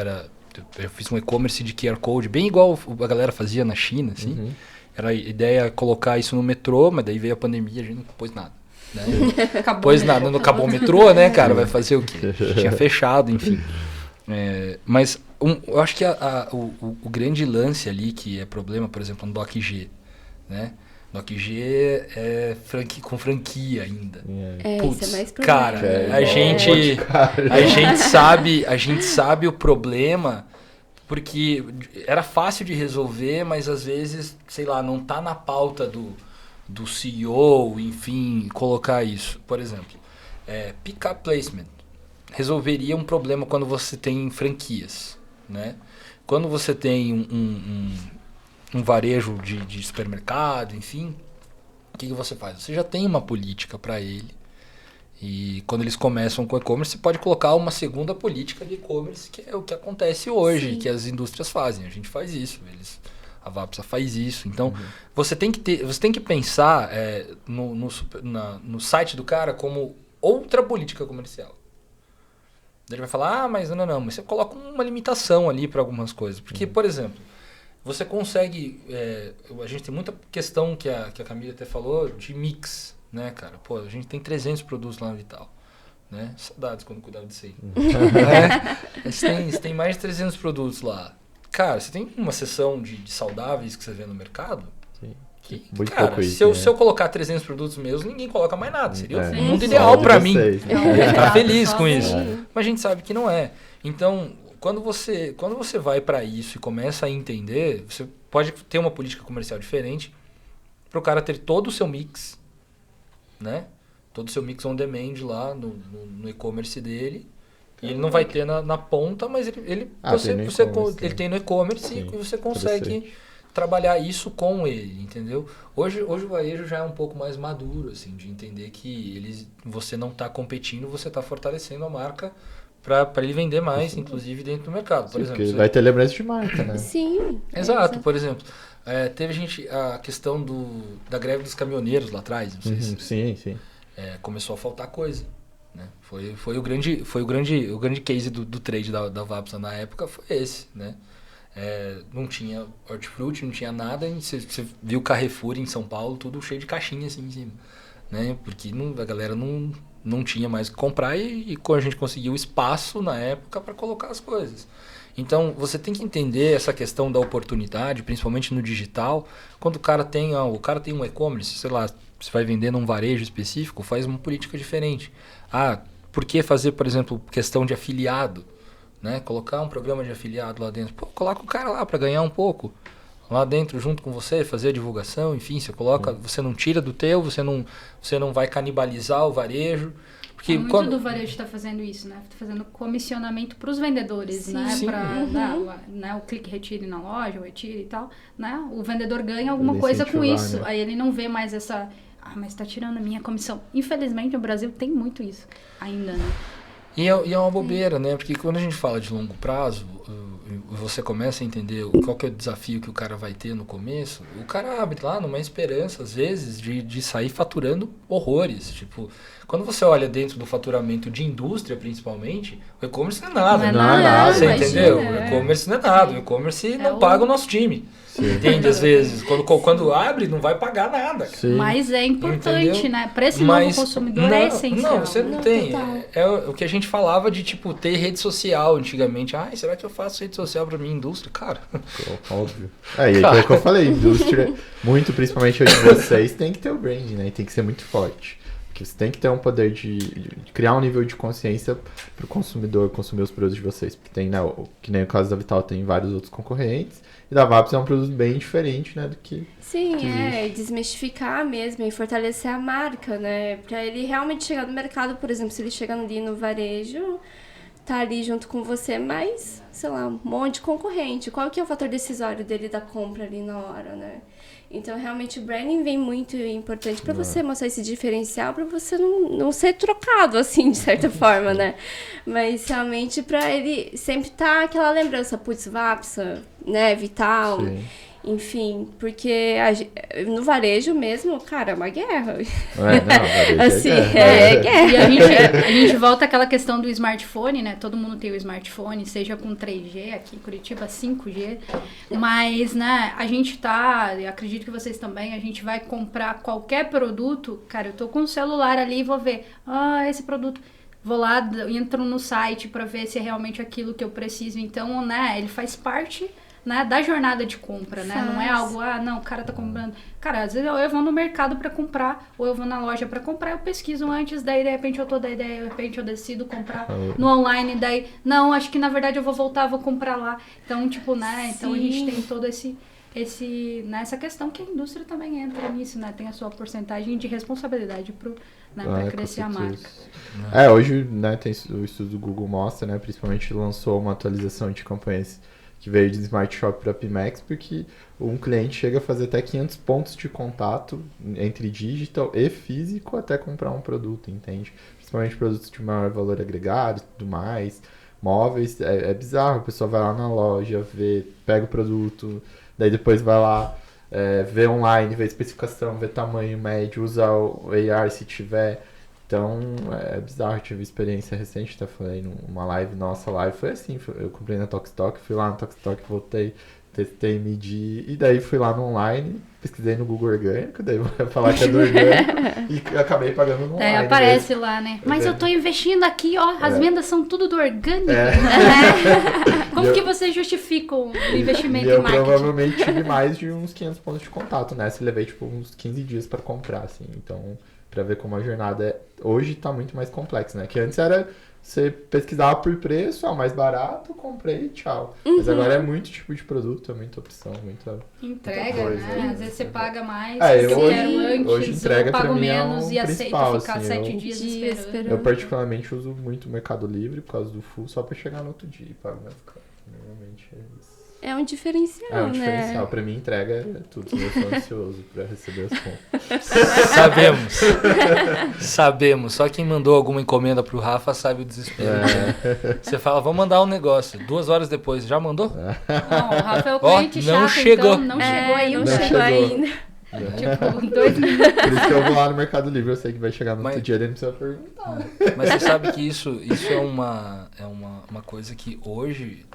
eu fiz um e-commerce de QR Code, bem igual a galera fazia na China, assim. Era a ideia colocar isso no metrô, mas daí veio a pandemia, a gente não pôs nada. Né? Não acabou o metrô, né, cara? Vai fazer o quê? Tinha fechado, enfim. Mas eu acho que o grande lance ali, que é problema, por exemplo, no DocG, né? DocG é com franquia ainda. Putz, isso é mais problema. Cara, a gente sabe o problema, porque era fácil de resolver, mas às vezes, sei lá, não tá na pauta do CEO, enfim, colocar isso. Por exemplo, pick-up placement resolveria um problema quando você tem franquias, né? Quando você tem um varejo de supermercado, enfim, o que você faz? Você já tem uma política para ele. E quando eles começam com e-commerce, você pode colocar uma segunda política de e-commerce, que é o que acontece hoje, que as indústrias fazem. A gente faz isso, a Vapsa faz isso. Então, você tem que pensar no site do cara como outra política comercial. Ele vai falar, mas não, mas você coloca uma limitação ali para algumas coisas. Porque, por exemplo, você consegue... a gente tem muita questão que a Camila até falou de mix, né, cara? Pô, a gente tem 300 produtos lá no Vital, né? Saudades quando cuidava disso aí. Você tem mais de 300 produtos lá. Cara, você tem uma seção de saudáveis que você vê no mercado? Sim. Muito cara, pouco isso, se eu colocar 300 produtos meus, ninguém coloca mais nada. Seria o mundo ideal para mim. Eu ia ficar feliz com isso. Mas a gente sabe que não é. Então, quando você vai para isso e começa a entender, você pode ter uma política comercial diferente para o cara ter todo o seu mix, né? Todo o seu mix on demand lá no e-commerce dele. E ele não vai ter na ponta, mas ele tem no e-commerce e você consegue trabalhar isso com ele, entendeu? Hoje o varejo já é um pouco mais maduro, assim, de entender que você não está competindo, você está fortalecendo a marca para ele vender mais, inclusive dentro do mercado, por exemplo. Vai ter lembrança de marca, né? Sim. Exato, por exemplo. Teve a questão da greve dos caminhoneiros lá atrás, não sei se... Sim. Começou a faltar coisa, né? Foi o grande case do trade da Vapsa na época, foi esse, né? Não tinha hortifruti, não tinha nada, e você viu Carrefour em São Paulo, tudo cheio de caixinha assim em cima, né? Porque a galera não tinha mais o que comprar e a gente conseguiu espaço na época para colocar as coisas. Então, você tem que entender essa questão da oportunidade, principalmente no digital. Quando o cara tem um e-commerce, sei lá, você vai vender num varejo específico, faz uma política diferente. Por que fazer, por exemplo, questão de afiliado? Né? Colocar um programa de afiliado lá dentro. Coloca o cara lá para ganhar um pouco. Lá dentro, junto com você, fazer a divulgação, enfim, você não tira do teu, você não vai canibalizar o varejo. Porque muito do varejo está fazendo isso, né? Está fazendo comissionamento para os vendedores, né? Para o clique retire na loja, o retire e tal, né? O vendedor ganha alguma coisa com isso. Né? Aí ele não vê mais essa... mas está tirando a minha comissão. Infelizmente, o Brasil tem muito isso ainda, né? E é uma bobeira, né? Porque quando a gente fala de longo prazo, você começa a entender qual que é o desafio que o cara vai ter no começo, o cara abre lá numa esperança, às vezes, de sair faturando horrores. Tipo, quando você olha dentro do faturamento de indústria, principalmente, o e-commerce não é nada. Não é nada. Você entendeu? O e-commerce não é nada. O e-commerce não paga o nosso time. Sim. Entende? Às vezes, quando abre, não vai pagar nada. Mas é importante, entendeu? Né? Para esse novo consumidor é essencial. Não, você não tem. É o que a gente falava de, tipo, ter rede social antigamente. Será que eu faço rede social para minha indústria? Cara. Óbvio. E aí é o que eu falei, indústria, muito principalmente hoje vocês, tem que ter o brand, né? Tem que ser muito forte. Porque você tem que ter um poder de criar um nível de consciência para o consumidor consumir os produtos de vocês. Porque tem, né, que nem o caso da Vital, tem vários outros concorrentes. E da Vapsa é um produto bem diferente, né, do que... Sim, desmistificar mesmo e fortalecer a marca, né? Pra ele realmente chegar no mercado, por exemplo, se ele chega ali no varejo, tá ali junto com você, mas, sei lá, um monte de concorrente. Qual que é o fator decisório dele da compra ali na hora, né? Então, realmente, o branding vem muito importante para você mostrar esse diferencial, para você não ser trocado, assim, de certa forma, né? Mas, realmente, para ele sempre tá aquela lembrança, putz, Vapsa, né, Vital, Sim. enfim, porque no varejo mesmo, cara, é uma guerra. Assim, é guerra. E a gente volta àquela questão do smartphone, né? Todo mundo tem o smartphone, seja com 3G, aqui em Curitiba 5G, mas, né, a gente eu acredito que vocês também, a gente vai comprar qualquer produto, cara, eu tô com o celular ali e vou ver, esse produto, vou lá, entro no site para ver se é realmente aquilo que eu preciso, então, né, ele faz parte, né, da jornada de compra, né? Não é algo, o cara tá comprando. Cara, às vezes eu vou no mercado pra comprar, ou eu vou na loja pra comprar, eu pesquiso antes, daí de repente eu tô da ideia, de repente eu decido comprar no online, daí, não, acho que na verdade eu vou voltar, vou comprar lá. Então, tipo, né, então a gente tem todo essa questão que a indústria também entra nisso, né? Tem a sua porcentagem de responsabilidade né, para crescer a marca. Hoje, né, tem o estudo do Google mostra, né, principalmente lançou uma atualização de campanhas que veio de Smart Shop para Pimax, porque um cliente chega a fazer até 500 pontos de contato entre digital e físico até comprar um produto, entende? Principalmente produtos de maior valor agregado e tudo mais, móveis, é bizarro, a pessoa vai lá na loja, vê, pega o produto, daí depois vai lá, vê online, vê especificação, vê tamanho médio, usa o AR se tiver. Então, é bizarro, eu tive experiência recente, até falei numa live, nossa live foi assim, eu comprei na Tokstok, fui lá na Tokstok, voltei, testei, medi, e daí fui lá no online, pesquisei no Google Orgânico, daí vou falar que é do orgânico, e acabei pagando no online. Daí aparece mesmo lá, né? Mas eu tô investindo aqui, ó, as vendas são tudo do orgânico. Como que você justifica o investimento em marketing? Eu provavelmente tive mais de uns 500 pontos de contato, né? Se levei, tipo, uns 15 dias pra comprar, assim, então... Pra ver como a jornada hoje tá muito mais complexa, né? Que antes era você pesquisava por preço, mais barato, comprei, tchau. Mas agora é muito tipo de produto, é muita opção, muita entrega, coisa, né? Às vezes você paga mais, eu quero antes, hoje entrega eu pago pra mim menos e aceito ficar assim, 7 dias esperando. Eu particularmente uso muito o Mercado Livre por causa do full, só pra chegar no outro dia e pago mais caro. Normalmente é isso. É um diferencial, né? Diferencial. Pra mim, entrega é tudo. Eu sou ansioso pra receber as contas. Sabemos. Só quem mandou alguma encomenda pro Rafa sabe o desespero. Né? Você fala, vamos mandar um negócio. 2 horas depois, já mandou? Não, o Rafa é o cliente chato, não chegou. Então não chegou ainda. Não chegou ainda. Tipo, 2 minutos. Por isso que eu vou lá no Mercado Livre, eu sei que vai chegar no outro dia, ele não precisa perguntar. Mas você sabe que isso é uma coisa que hoje,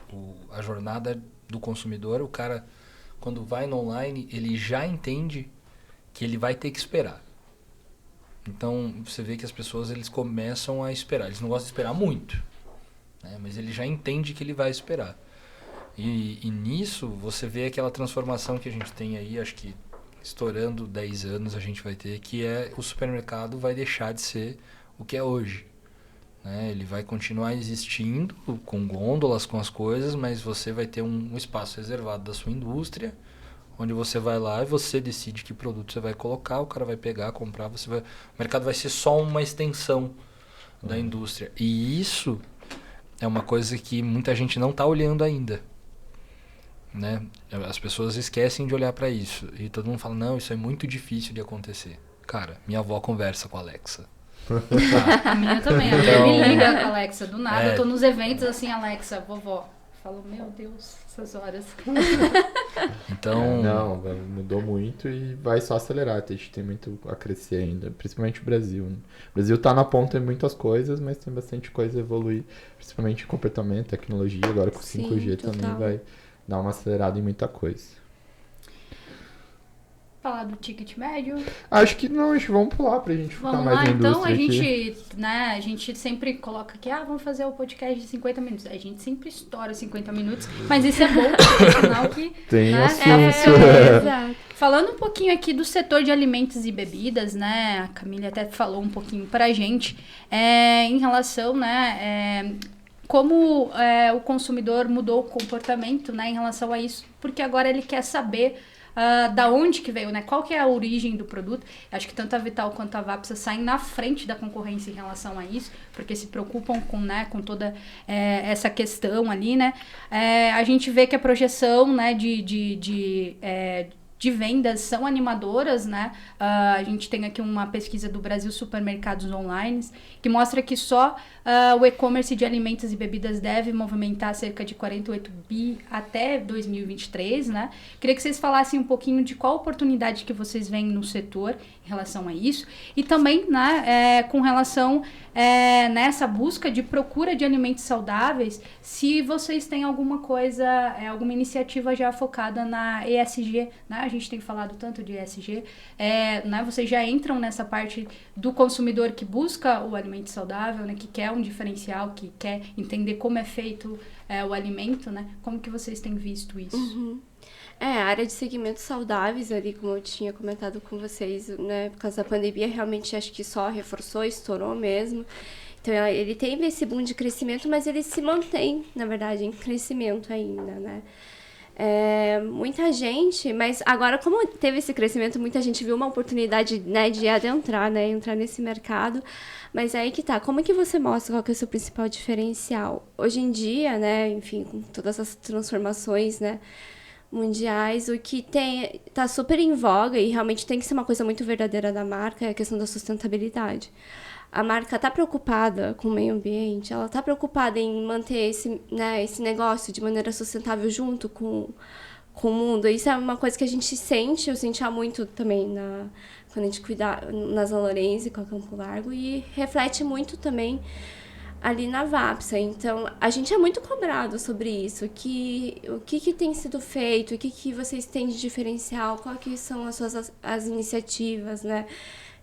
a jornada do consumidor, o cara, quando vai no online, ele já entende que ele vai ter que esperar. Então, você vê que as pessoas, eles começam a esperar. Eles não gostam de esperar muito, né? Mas ele já entende que ele vai esperar. E nisso, você vê aquela transformação que a gente tem aí, acho que estourando 10 anos a gente vai ter, que é o supermercado vai deixar de ser o que é hoje. Né? Ele vai continuar existindo com gôndolas, com as coisas, mas você vai ter um espaço reservado da sua indústria, onde você vai lá e você decide que produto você vai colocar, o cara vai pegar, comprar, o mercado vai ser só uma extensão da indústria. E isso é uma coisa que muita gente não está olhando ainda. Né? As pessoas esquecem de olhar para isso. E todo mundo fala, não, isso é muito difícil de acontecer. Cara, minha avó conversa com a Alexa. A minha também, a minha me liga com a Alexa. Do nada, eu tô nos eventos assim, Alexa, vovó. Falo, meu Deus, essas horas. Então... Não, mudou muito e vai só acelerar. A gente tem muito a crescer ainda, principalmente o Brasil. Né? O Brasil tá na ponta em muitas coisas, mas tem bastante coisa a evoluir, principalmente em comportamento, tecnologia. Agora com 5G também vai dar uma acelerada em muita coisa. Falar do ticket médio? Acho que não, vamos pular pra gente ficar mais na indústria. Então a gente sempre coloca aqui, vamos fazer o podcast de 50 minutos. A gente sempre estoura 50 minutos, mas isso é bom, porque é sinal que tem assunto. Falando um pouquinho aqui do setor de alimentos e bebidas, né? A Camille até falou um pouquinho pra gente em relação, né? Como o consumidor mudou o comportamento, né, em relação a isso, porque agora ele quer saber da onde que veio, né? Qual que é a origem do produto. Acho que tanto a Vital quanto a Vapsa saem na frente da concorrência em relação a isso, porque se preocupam com toda essa questão ali, né? A gente vê que a projeção, né, de vendas são animadoras, né? A gente tem aqui uma pesquisa do Brasil Supermercados Online, que mostra que só o e-commerce de alimentos e bebidas deve movimentar cerca de 48 bi até 2023, né? Queria que vocês falassem um pouquinho de qual oportunidade que vocês veem no setor em relação a isso, e também, né, com relação nessa busca de procura de alimentos saudáveis, se vocês têm alguma coisa, alguma iniciativa já focada na ESG, né? A gente tem falado tanto de ESG, né? Vocês já entram nessa parte do consumidor que busca o alimento saudável, né? Que quer um diferencial, que quer entender como é feito o alimento, né? Como que vocês têm visto isso? Uhum. A área de segmentos saudáveis ali, como eu tinha comentado com vocês, né, por causa da pandemia, realmente acho que só reforçou, estourou mesmo. Então, ele teve esse boom de crescimento, mas ele se mantém, na verdade, em crescimento ainda, né? Muita gente, mas agora como teve esse crescimento, muita gente viu uma oportunidade, né, de adentrar, né, entrar nesse mercado. Mas aí que tá, como é que você mostra qual que é o seu principal diferencial? Hoje em dia, né, enfim, com todas as transformações, né, mundiais, o que tá super em voga e realmente tem que ser uma coisa muito verdadeira da marca é a questão da sustentabilidade. A marca está preocupada com o meio ambiente, ela está preocupada em manter esse negócio de maneira sustentável junto com o mundo. Isso é uma coisa que a gente sente, eu sentia muito também quando a gente cuida na Zona Lourenço com a Campo Largo, e reflete muito também ali na Vapsa. Então, a gente é muito cobrado sobre isso, o que tem sido feito, o que vocês têm de diferencial, quais que são as iniciativas, né,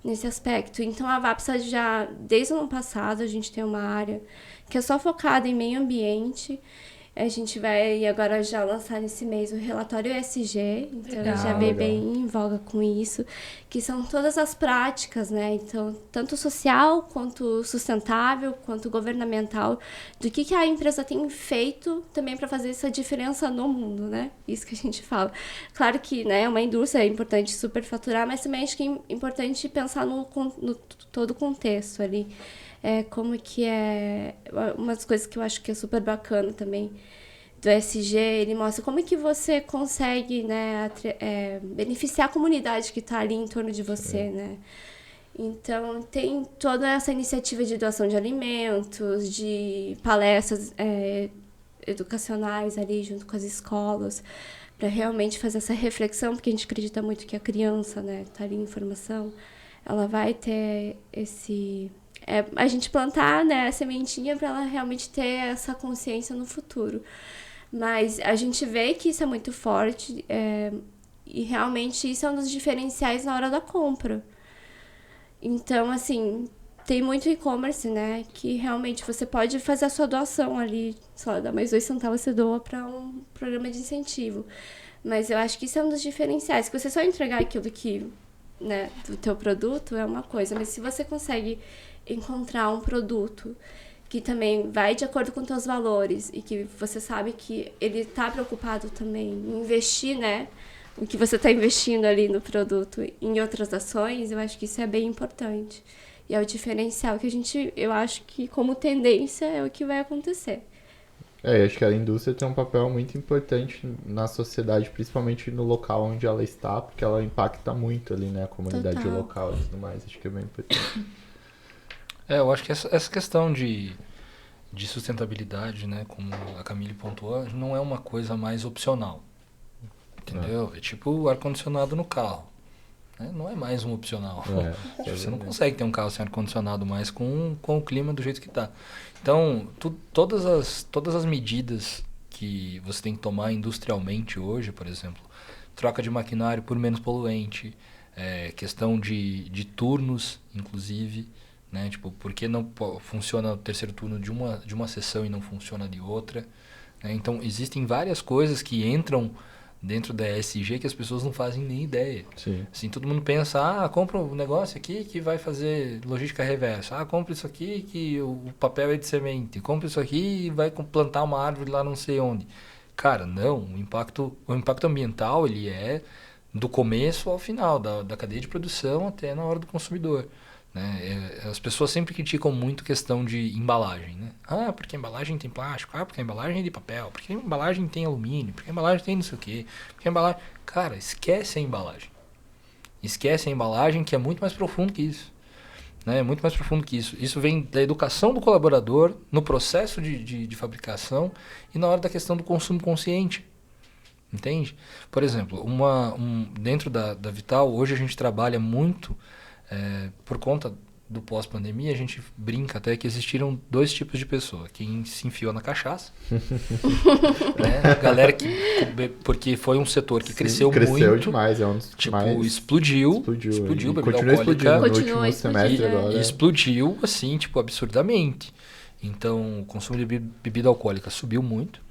nesse aspecto. Então, a Vapsa já, desde o ano passado, a gente tem uma área que é só focada em meio ambiente. A gente vai agora já lançar nesse mês o relatório ESG, então Legal. já veio bem em voga com isso, que são todas as práticas, né? Então, tanto social, quanto sustentável, quanto governamental, do que a empresa tem feito também para fazer essa diferença no mundo, né? Isso que a gente fala. Claro que, né, uma indústria é importante superfaturar, mas também acho que é importante pensar no todo o contexto ali. Como que uma das coisas que eu acho que é super bacana também do ESG, ele mostra como é que você consegue, né, beneficiar a comunidade que está ali em torno de você, né? Então, tem toda essa iniciativa de doação de alimentos, de palestras educacionais ali junto com as escolas, para realmente fazer essa reflexão, porque a gente acredita muito que a criança, né, está ali em formação, ela vai ter a gente plantar, né, a sementinha para ela realmente ter essa consciência no futuro. Mas a gente vê que isso é muito forte e realmente isso é um dos diferenciais na hora da compra. Então, assim, tem muito e-commerce, né, que realmente você pode fazer a sua doação ali, só dá mais 2 centavos você doa para um programa de incentivo. Mas eu acho que isso é um dos diferenciais, que você só entregar aquilo que, né, do teu produto é uma coisa, mas se você consegue encontrar um produto que também vai de acordo com teus valores e que você sabe que ele está preocupado também em investir, né, o que você está investindo ali no produto em outras ações, eu acho que isso é bem importante. E é o diferencial que eu acho que como tendência é o que vai acontecer. Acho que a indústria tem um papel muito importante na sociedade, principalmente no local onde ela está, porque ela impacta muito ali, né, a comunidade Total. local e tudo mais. Acho que é bem importante. Eu acho que essa questão de sustentabilidade, né, como a Camille pontuou, não é uma coisa mais opcional, entendeu? É tipo o ar-condicionado no carro, né? Não é mais um opcional. Você não consegue ter um carro sem ar-condicionado mais com o clima do jeito que está. Então, todas as medidas que você tem que tomar industrialmente hoje, por exemplo, troca de maquinário por menos poluente, questão de turnos, inclusive, né? Tipo, por que não funciona o terceiro turno de uma sessão e não funciona de outra, né? Então, existem várias coisas que entram dentro da ESG que as pessoas não fazem nem ideia. Sim. Assim, todo mundo pensa, compra um negócio aqui que vai fazer logística reversa. Compra isso aqui que o papel é de semente. Compra isso aqui e vai plantar uma árvore lá não sei onde. Cara, não. O impacto ambiental, ele é do começo ao final, da cadeia de produção até na hora do consumidor, né? As pessoas sempre criticam muito questão de embalagem, né? Porque a embalagem tem plástico, porque a embalagem é de papel, porque a embalagem tem alumínio, porque a embalagem tem não sei o quê, porque a embalagem... Cara, esquece a embalagem. Esquece a embalagem, que é muito mais profundo que isso, né? É muito mais profundo que isso. Isso vem da educação do colaborador, no processo de fabricação e na hora da questão do consumo consciente. Entende? Por exemplo, dentro da Vital, hoje a gente trabalha muito... por conta do pós-pandemia, a gente brinca até que existiram 2 tipos de pessoa. Quem se enfiou na cachaça, né? A galera porque foi um setor que cresceu muito. Demais, é um dos tipo, mais... Explodiu bebida continua alcoólica. explodindo no último semestre agora. E explodiu, assim, tipo, absurdamente. Então, o consumo de bebida alcoólica subiu muito.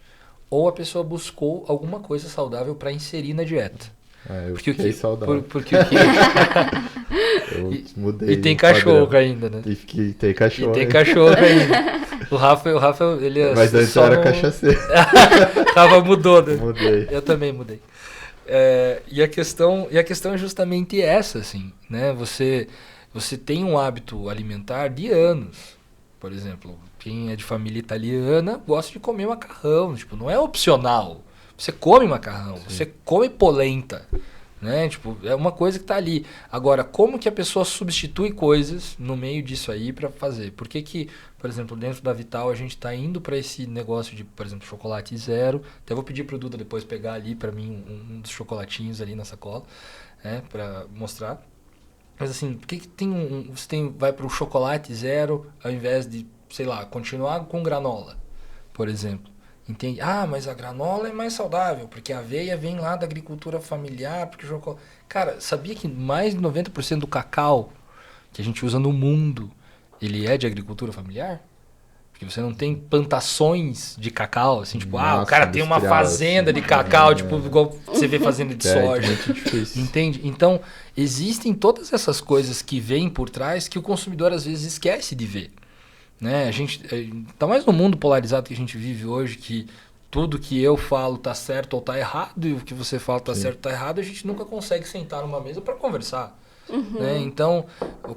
Ou a pessoa buscou alguma coisa saudável para inserir na dieta. Eu fiquei saudável. Porque o que... Eu mudei. E tem cachorro ainda, né? Tem cachorro. E tem cachorro ainda. O Rafa, ele é... Mas antes eu era cachaceiro. Rafa mudou, né? Mudei. Eu também mudei. E a questão é justamente essa, assim, né? Você tem um hábito alimentar de anos. Por exemplo, quem é de família italiana gosta de comer macarrão. Tipo, não é opcional. Você come macarrão, sim, você come polenta, né? Tipo, é uma coisa que tá ali. Agora, como que a pessoa substitui coisas no meio disso aí para fazer? Por que, por exemplo, dentro da Vital a gente tá indo para esse negócio de, por exemplo, chocolate zero? Até vou pedir pro Duda depois pegar ali para mim um dos chocolatinhos ali na sacola, né, para mostrar. Mas assim, por que você vai pro chocolate zero ao invés de, sei lá, continuar com granola, por exemplo? Entende? Ah, mas a granola é mais saudável, porque a aveia vem lá da agricultura familiar, porque o chocolate... Cara, sabia que mais de 90% do cacau que a gente usa no mundo, ele é de agricultura familiar? Porque você não tem plantações de cacau, assim, tipo, o cara tem uma fazenda de cacau, tipo, igual você vê fazenda de soja. É muito difícil. Entende? Então, existem todas essas coisas que vêm por trás que o consumidor às vezes esquece de ver. Né? A gente tá mais no mundo polarizado que a gente vive hoje, que tudo que eu falo tá certo ou tá errado, e o que você fala tá certo ou tá errado, a gente nunca consegue sentar numa mesa para conversar. Né? Então,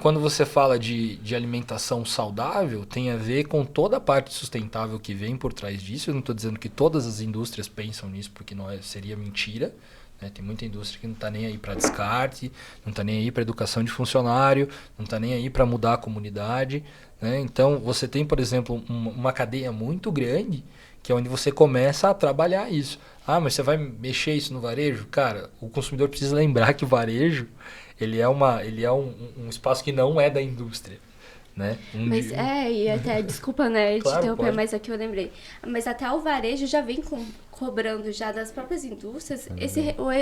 quando você fala de alimentação saudável, tem a ver com toda a parte sustentável que vem por trás disso. Eu não estou dizendo que todas as indústrias pensam nisso, porque não seria mentira. Né? Tem muita indústria que não está nem aí para descarte, não está nem aí para educação de funcionário, não está nem aí para mudar a comunidade. Né? Então, você tem, por exemplo, uma cadeia muito grande, que é onde você começa a trabalhar isso. Ah, mas você vai mexer isso no varejo? Cara, o consumidor precisa lembrar que o varejo ele é um espaço que não é da indústria. Né? E até, desculpa, né, claro, te interromper, pode. mas aqui eu lembrei. Mas até o varejo já vem cobrando já das próprias indústrias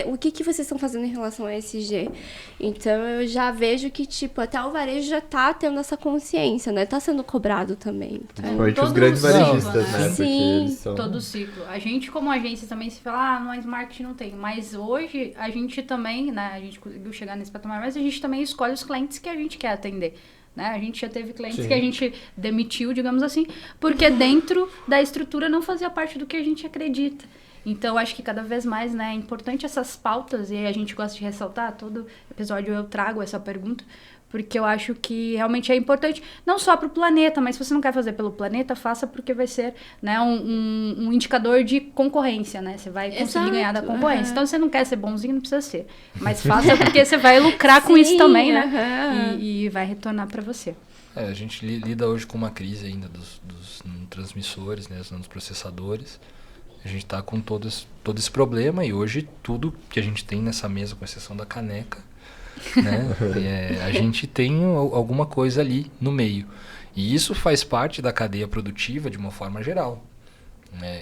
o que vocês estão fazendo em relação a ESG. Então eu já vejo que, tipo, até o varejo já tá tendo essa consciência, né? Tá sendo cobrado também. Então, principalmente os grandes varejistas, né? né? Sim, eles são... todo o ciclo. A gente, como agência, também se fala, mas marketing não tem. Mas hoje, a gente também, né? A gente conseguiu chegar nesse patamar, mas a gente também escolhe os clientes que a gente quer atender. Né? A gente já teve clientes que a gente demitiu, digamos assim, porque dentro da estrutura não fazia parte do que a gente acredita. Então, acho que cada vez mais, né, é importante essas pautas, e a gente gosta de ressaltar, todo episódio eu trago essa pergunta, porque eu acho que realmente é importante, não só para o planeta, mas se você não quer fazer pelo planeta, faça porque vai ser, né, um indicador de concorrência, né? Você vai conseguir ganhar da concorrência. Então, se você não quer ser bonzinho, não precisa ser. Mas faça porque você vai lucrar com isso também, né? E vai retornar para você. A gente lida hoje com uma crise ainda dos transmissores, né, dos processadores. A gente está com todo esse problema, e hoje tudo que a gente tem nessa mesa, com exceção da caneca, né, a gente tem alguma coisa ali no meio. E isso faz parte da cadeia produtiva de uma forma geral.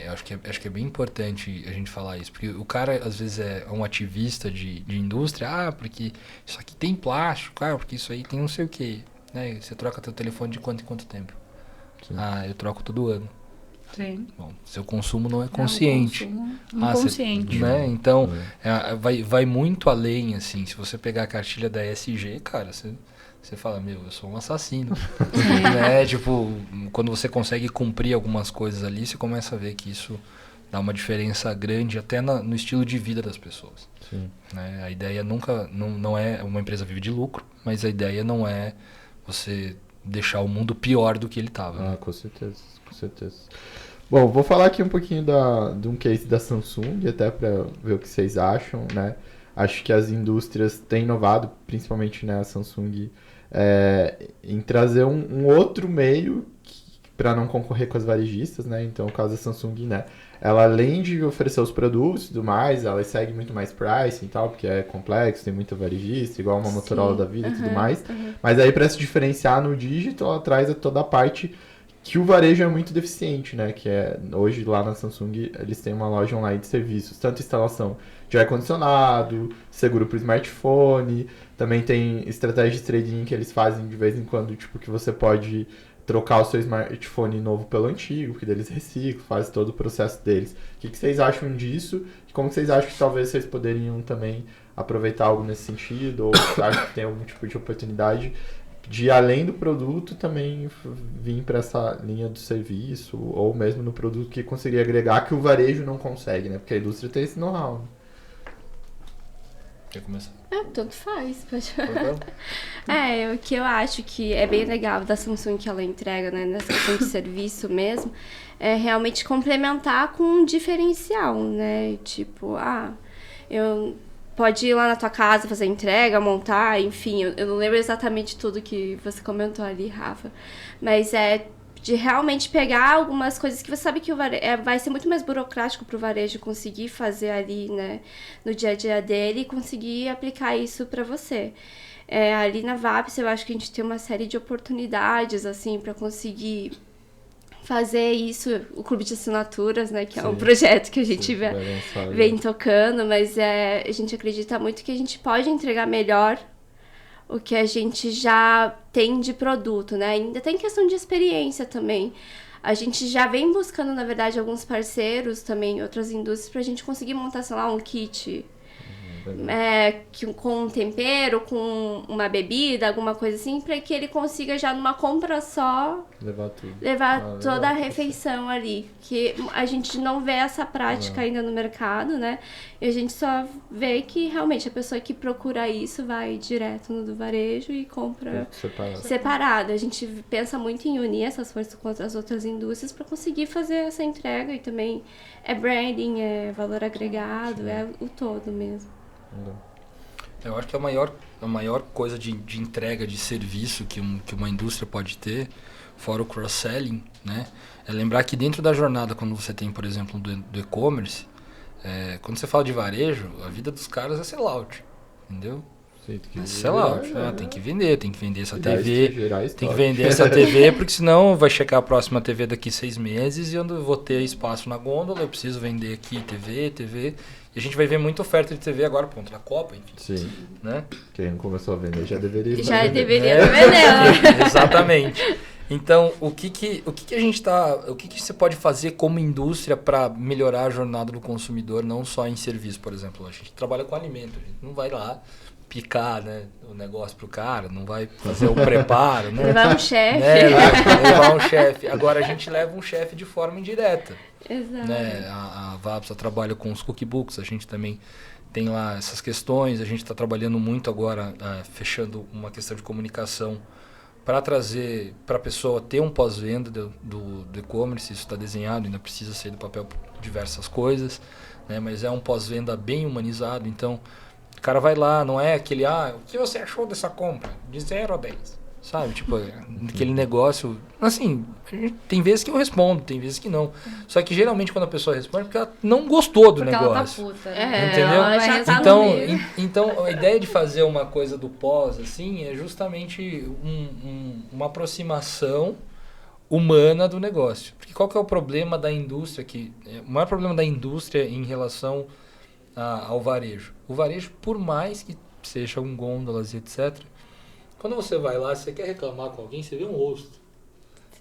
Eu acho que é bem importante a gente falar isso, porque o cara às vezes é um ativista de indústria, porque isso aqui tem plástico, porque isso aí tem não sei o quê. Né? Você troca teu telefone de quanto em quanto tempo? Sim. Eu troco todo ano. Sim. Bom, seu consumo não é consciente. Inconsciente. Né? Então, vai muito além, assim. Se você pegar a cartilha da ESG, cara, você fala, eu sou um assassino. Né? Tipo, quando você consegue cumprir algumas coisas ali, você começa a ver que isso dá uma diferença grande até no estilo de vida das pessoas. Sim. Né? A ideia nunca, não é uma empresa vive de lucro, mas a ideia não é você deixar o mundo pior do que ele estava. Com certeza, com certeza. Bom, vou falar aqui um pouquinho de um case da Samsung, até para ver o que vocês acham, né? Acho que as indústrias têm inovado, principalmente, né, a Samsung, em trazer um outro meio para não concorrer com as varejistas, né? Então, o caso da Samsung, né? Ela, além de oferecer os produtos e tudo mais, ela segue muito mais pricing e tal, porque é complexo, tem muita varejista, igual uma Motorola da vida e tudo mais. Mas aí, para se diferenciar no digital, ela traz toda a parte que o varejo é muito deficiente, né? Que hoje lá na Samsung, eles têm uma loja online de serviços, tanto instalação de ar-condicionado, seguro para o smartphone, também tem estratégia de trading que eles fazem de vez em quando, tipo, que você pode trocar o seu smartphone novo pelo antigo, porque eles reciclam, fazem todo o processo deles. O que vocês acham disso? E como vocês acham que talvez vocês poderiam também aproveitar algo nesse sentido? Ou acham que tem algum tipo de oportunidade de além do produto também vir para essa linha do serviço, ou mesmo no produto que conseguiria agregar que o varejo não consegue, né? Porque a indústria tem esse know-how. Quer começar? Tanto faz. Pode... Vai. o que eu acho que é bem legal da Samsung que ela entrega, né, nessa questão de serviço mesmo, é realmente complementar com um diferencial, né? Tipo, eu pode ir lá na tua casa fazer entrega, montar, enfim, eu não lembro exatamente tudo que você comentou ali, Rafa, mas é de realmente pegar algumas coisas que você sabe que vai ser muito mais burocrático para o varejo conseguir fazer ali, né, no dia a dia dele e conseguir aplicar isso para você. Ali na Vaps, eu acho que a gente tem uma série de oportunidades, assim, para conseguir fazer isso, o clube de assinaturas, né, que é um projeto que a gente vem tocando, mas a gente acredita muito que a gente pode entregar melhor o que a gente já tem de produto, né? Ainda tem questão de experiência também. A gente já vem buscando, na verdade, alguns parceiros também, outras indústrias, pra gente conseguir montar, sei lá, um kit com um tempero, com uma bebida, alguma coisa assim, para que ele consiga já numa compra só levar toda a refeição ali. Que a gente não vê essa prática ainda no mercado, né? E a gente só vê que realmente a pessoa que procura isso vai direto no do varejo e compra separado. A gente pensa muito em unir essas forças com as outras indústrias para conseguir fazer essa entrega, e também é branding, é valor agregado, é o todo mesmo. Eu acho que a maior coisa de entrega de serviço que uma indústria pode ter, fora o cross-selling, né, é lembrar que dentro da jornada, quando você tem, por exemplo, do e-commerce, quando você fala de varejo, a vida dos caras é sellout, entendeu? Sellout, tem que vender essa TV, tem que vender essa TV, porque senão vai checar a próxima TV daqui 6 meses e eu vou ter espaço na gôndola, eu preciso vender aqui TV, e a gente vai ver muita oferta de TV agora, ponto, na Copa, enfim. Sim. Né? Quem não começou a vender já deveria vender. Vender, né? Exatamente. Então, o que você pode fazer como indústria para melhorar a jornada do consumidor, não só em serviço, por exemplo? A gente trabalha com alimento, a gente não vai lá picar, né, o negócio pro cara, não vai fazer o preparo, né? Levar um chefe. Levar um chefe. Agora a gente leva um chefe de forma indireta. Exato. Né? A Vapsa trabalha com os cookbooks, a gente também tem lá essas questões, a gente está trabalhando muito agora, fechando uma questão de comunicação para trazer para a pessoa ter um pós-venda do e-commerce. Isso está desenhado, ainda precisa sair do papel diversas coisas, né? Mas é um pós-venda bem humanizado, então o cara vai lá, não é aquele, o que você achou dessa compra? De 0 a 10. Sabe? Tipo, aquele negócio. Assim, tem vezes que eu respondo, tem vezes que não. Só que geralmente quando a pessoa responde é porque ela não gostou do negócio. Ela tá puta. Entendeu? Ela já tá então, a ideia de fazer uma coisa do pós, assim, é justamente uma aproximação humana do negócio. Porque qual que é o problema da indústria? O maior problema da indústria em relação ao varejo. O varejo, por mais que sejam gôndolas e etc., quando você vai lá, você quer reclamar com alguém, você vê um rosto.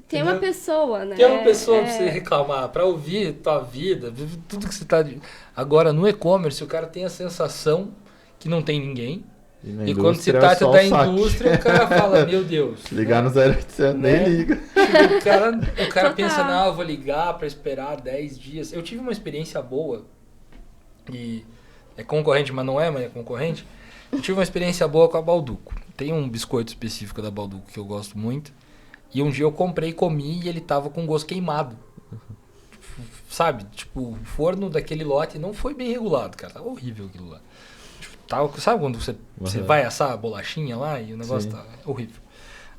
Tem uma pessoa, né? Tem uma pessoa pra você reclamar, pra ouvir tua vida, tudo que você tá... Agora, no e-commerce, o cara tem a sensação que não tem ninguém. E quando se trata da indústria, o cara fala, meu Deus. Ligar no 0800, nem liga. O cara pensa, eu vou ligar pra esperar 10 dias. Eu tive uma experiência boa, e é concorrente, mas é concorrente. Eu tive uma experiência boa com a Balduco. Tem um biscoito específico da Balduco que eu gosto muito. E um dia eu comprei e comi e ele tava com gosto queimado. Sabe? Tipo, o forno daquele lote não foi bem regulado, cara. Tava horrível aquilo lá. Tipo, sabe quando você vai assar a bolachinha lá e o negócio tá horrível?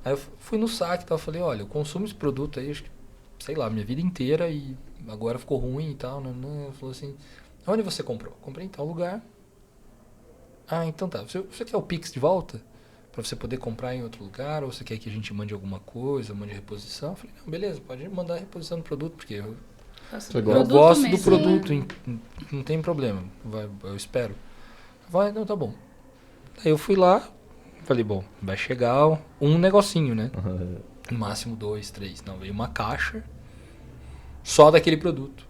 Aí eu fui no saque e tal, falei, olha, eu consumo esse produto aí, acho que, sei lá, minha vida inteira e agora ficou ruim e tal. Não. Falou assim, onde você comprou? Comprei em tal lugar. Então tá. Você quer o Pix de volta? Pra você poder comprar em outro lugar? Ou você quer que a gente mande alguma coisa, mande reposição? Eu falei, não, beleza, pode mandar a reposição do produto, porque eu gosto do produto, não tem problema, eu espero. Não, tá bom. Aí eu fui lá, falei, bom, vai chegar um negocinho, né? No máximo 2, 3. Não, veio uma caixa só daquele produto.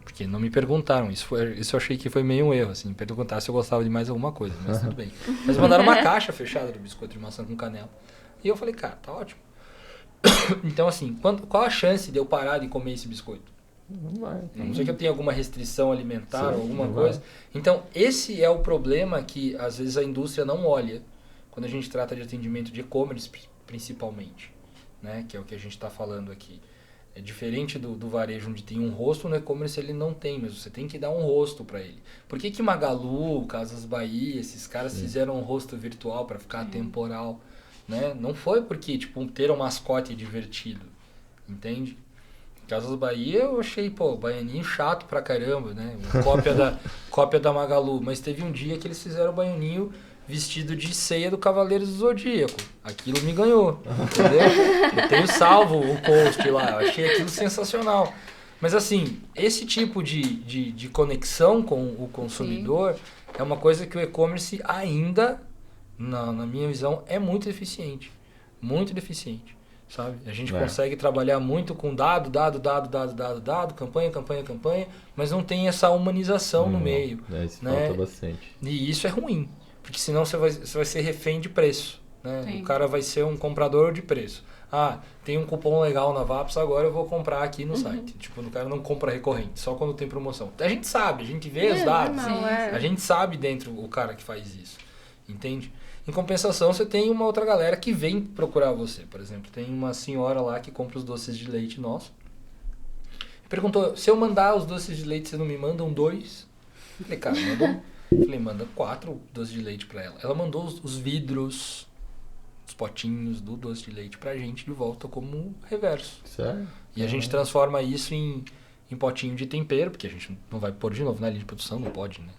Porque não me perguntaram, isso eu achei que foi meio um erro, assim, perguntar se eu gostava de mais alguma coisa, mas tudo bem. Mas mandaram uma caixa fechada do biscoito de maçã com canela. E eu falei, cara, tá ótimo. Então, assim, qual a chance de eu parar de comer esse biscoito? Não vai. A não ser que eu tenha alguma restrição alimentar Sim, ou alguma não coisa. vai. Então, esse é o problema que, às vezes, a indústria não olha quando a gente trata de atendimento de e-commerce, principalmente, né? Que é o que a gente está falando aqui. É diferente do varejo, onde tem um rosto, no e-commerce ele não tem, mas você tem que dar um rosto para ele. Por que Magalu, Casas Bahia, esses caras fizeram um rosto virtual para ficar temporal? Né? Não foi porque, tipo, ter um mascote divertido, entende? Casas Bahia eu achei, pô, baianinho chato pra caramba, né? Cópia da Magalu. Mas teve um dia que eles fizeram o baianinho vestido de ceia do Cavaleiros do Zodíaco. Aquilo me ganhou, entendeu? Eu tenho salvo o post lá, eu achei aquilo sensacional. Mas assim, esse tipo de conexão com o consumidor é uma coisa que o e-commerce ainda, na minha visão, é muito deficiente. Muito deficiente. Sabe? A gente consegue trabalhar muito com dado, campanha, mas não tem essa humanização no meio. Isso né? falta bastante. E isso é ruim, porque senão você vai ser refém de preço. Né? O cara vai ser um comprador de preço. Ah, tem um cupom legal na Vaps, agora eu vou comprar aqui no site. Tipo, o cara não compra recorrente, só quando tem promoção. A gente sabe, a gente vê os dados. A gente sabe dentro o cara que faz isso. Entende? Em compensação, você tem uma outra galera que vem procurar você. Por exemplo, tem uma senhora lá que compra os doces de leite nossos. Perguntou, se eu mandar os doces de leite, você não me mandam 2? Falei, cara, manda 4 doces de leite pra ela. Ela mandou os vidros, os potinhos do doce de leite pra gente de volta como reverso. Sério? E a gente transforma isso em potinho de tempero, porque a gente não vai pôr de novo na linha de produção, não pode, né?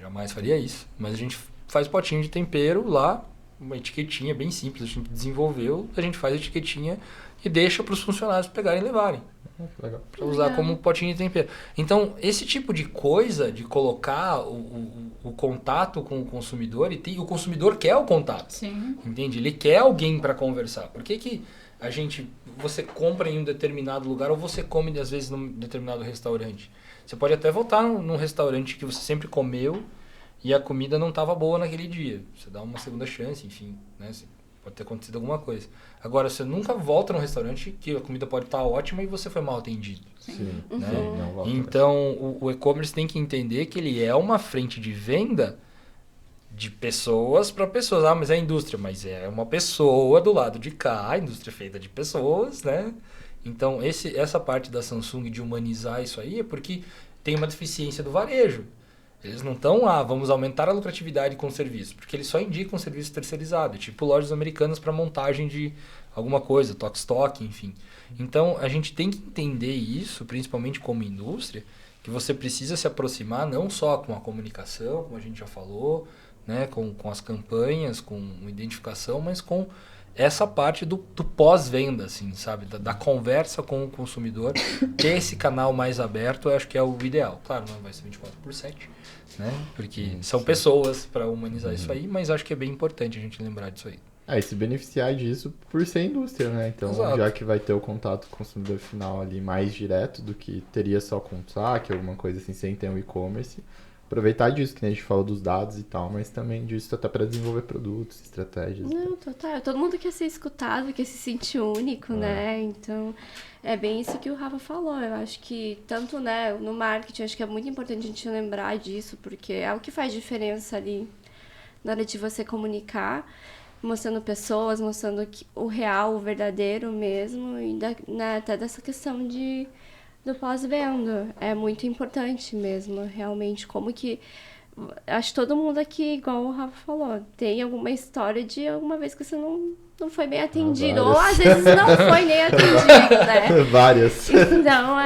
Jamais faria isso. Mas a gente faz potinho de tempero lá, uma etiquetinha bem simples, a gente desenvolveu, a gente faz a etiquetinha e deixa para os funcionários pegarem e levarem. Para usar como potinho de tempero. Então, esse tipo de coisa, de colocar o contato com o consumidor, e o consumidor quer o contato. Sim. Entende? Ele quer alguém para conversar. Por que você compra em um determinado lugar ou você come, às vezes, num determinado restaurante? Você pode até voltar num restaurante que você sempre comeu e a comida não estava boa naquele dia. Você dá uma segunda chance, enfim, né? Pode ter acontecido alguma coisa. Agora, você nunca volta num restaurante que a comida pode estar ótima e você foi mal atendido. Sim. Né? Não volta Então, o e-commerce tem que entender que ele é uma frente de venda de pessoas para pessoas. Ah, mas é a indústria. Mas é uma pessoa do lado de cá, a indústria é feita de pessoas, né? Então, essa parte da Samsung de humanizar isso aí é porque tem uma deficiência do varejo. Eles não estão, vamos aumentar a lucratividade com o serviço, porque eles só indicam serviço terceirizado, tipo lojas americanas para montagem de alguma coisa, toque-estoque, enfim. Então, a gente tem que entender isso, principalmente como indústria, que você precisa se aproximar não só com a comunicação, como a gente já falou, né, com as campanhas, com identificação, mas com essa parte do pós-venda, assim, sabe? Da conversa com o consumidor. Ter esse canal mais aberto, eu acho que é o ideal. Claro, não vai ser 24/7, né? Porque são pessoas para humanizar isso aí, mas acho que é bem importante a gente lembrar disso aí. E se beneficiar disso por ser indústria, né? Então, Exato. Já que vai ter o contato com o consumidor final ali mais direto do que teria só com o saque, alguma coisa assim, sem ter um e-commerce, aproveitar disso, que a gente falou dos dados e tal, mas também disso até para desenvolver produtos, estratégias. Não, total. Todo mundo quer ser escutado, quer se sentir único, né? Então, é bem isso que o Rafa falou. Eu acho que, tanto, né, no marketing, acho que é muito importante a gente lembrar disso, porque é o que faz diferença ali na hora de você comunicar, mostrando pessoas, mostrando o real, o verdadeiro mesmo, e até dessa questão do pós-venda. É muito importante mesmo, realmente, como que... Acho que todo mundo aqui, igual o Rafa falou, tem alguma história de alguma vez que você não foi bem atendido, ou às vezes não foi nem atendido, né? Várias. Então,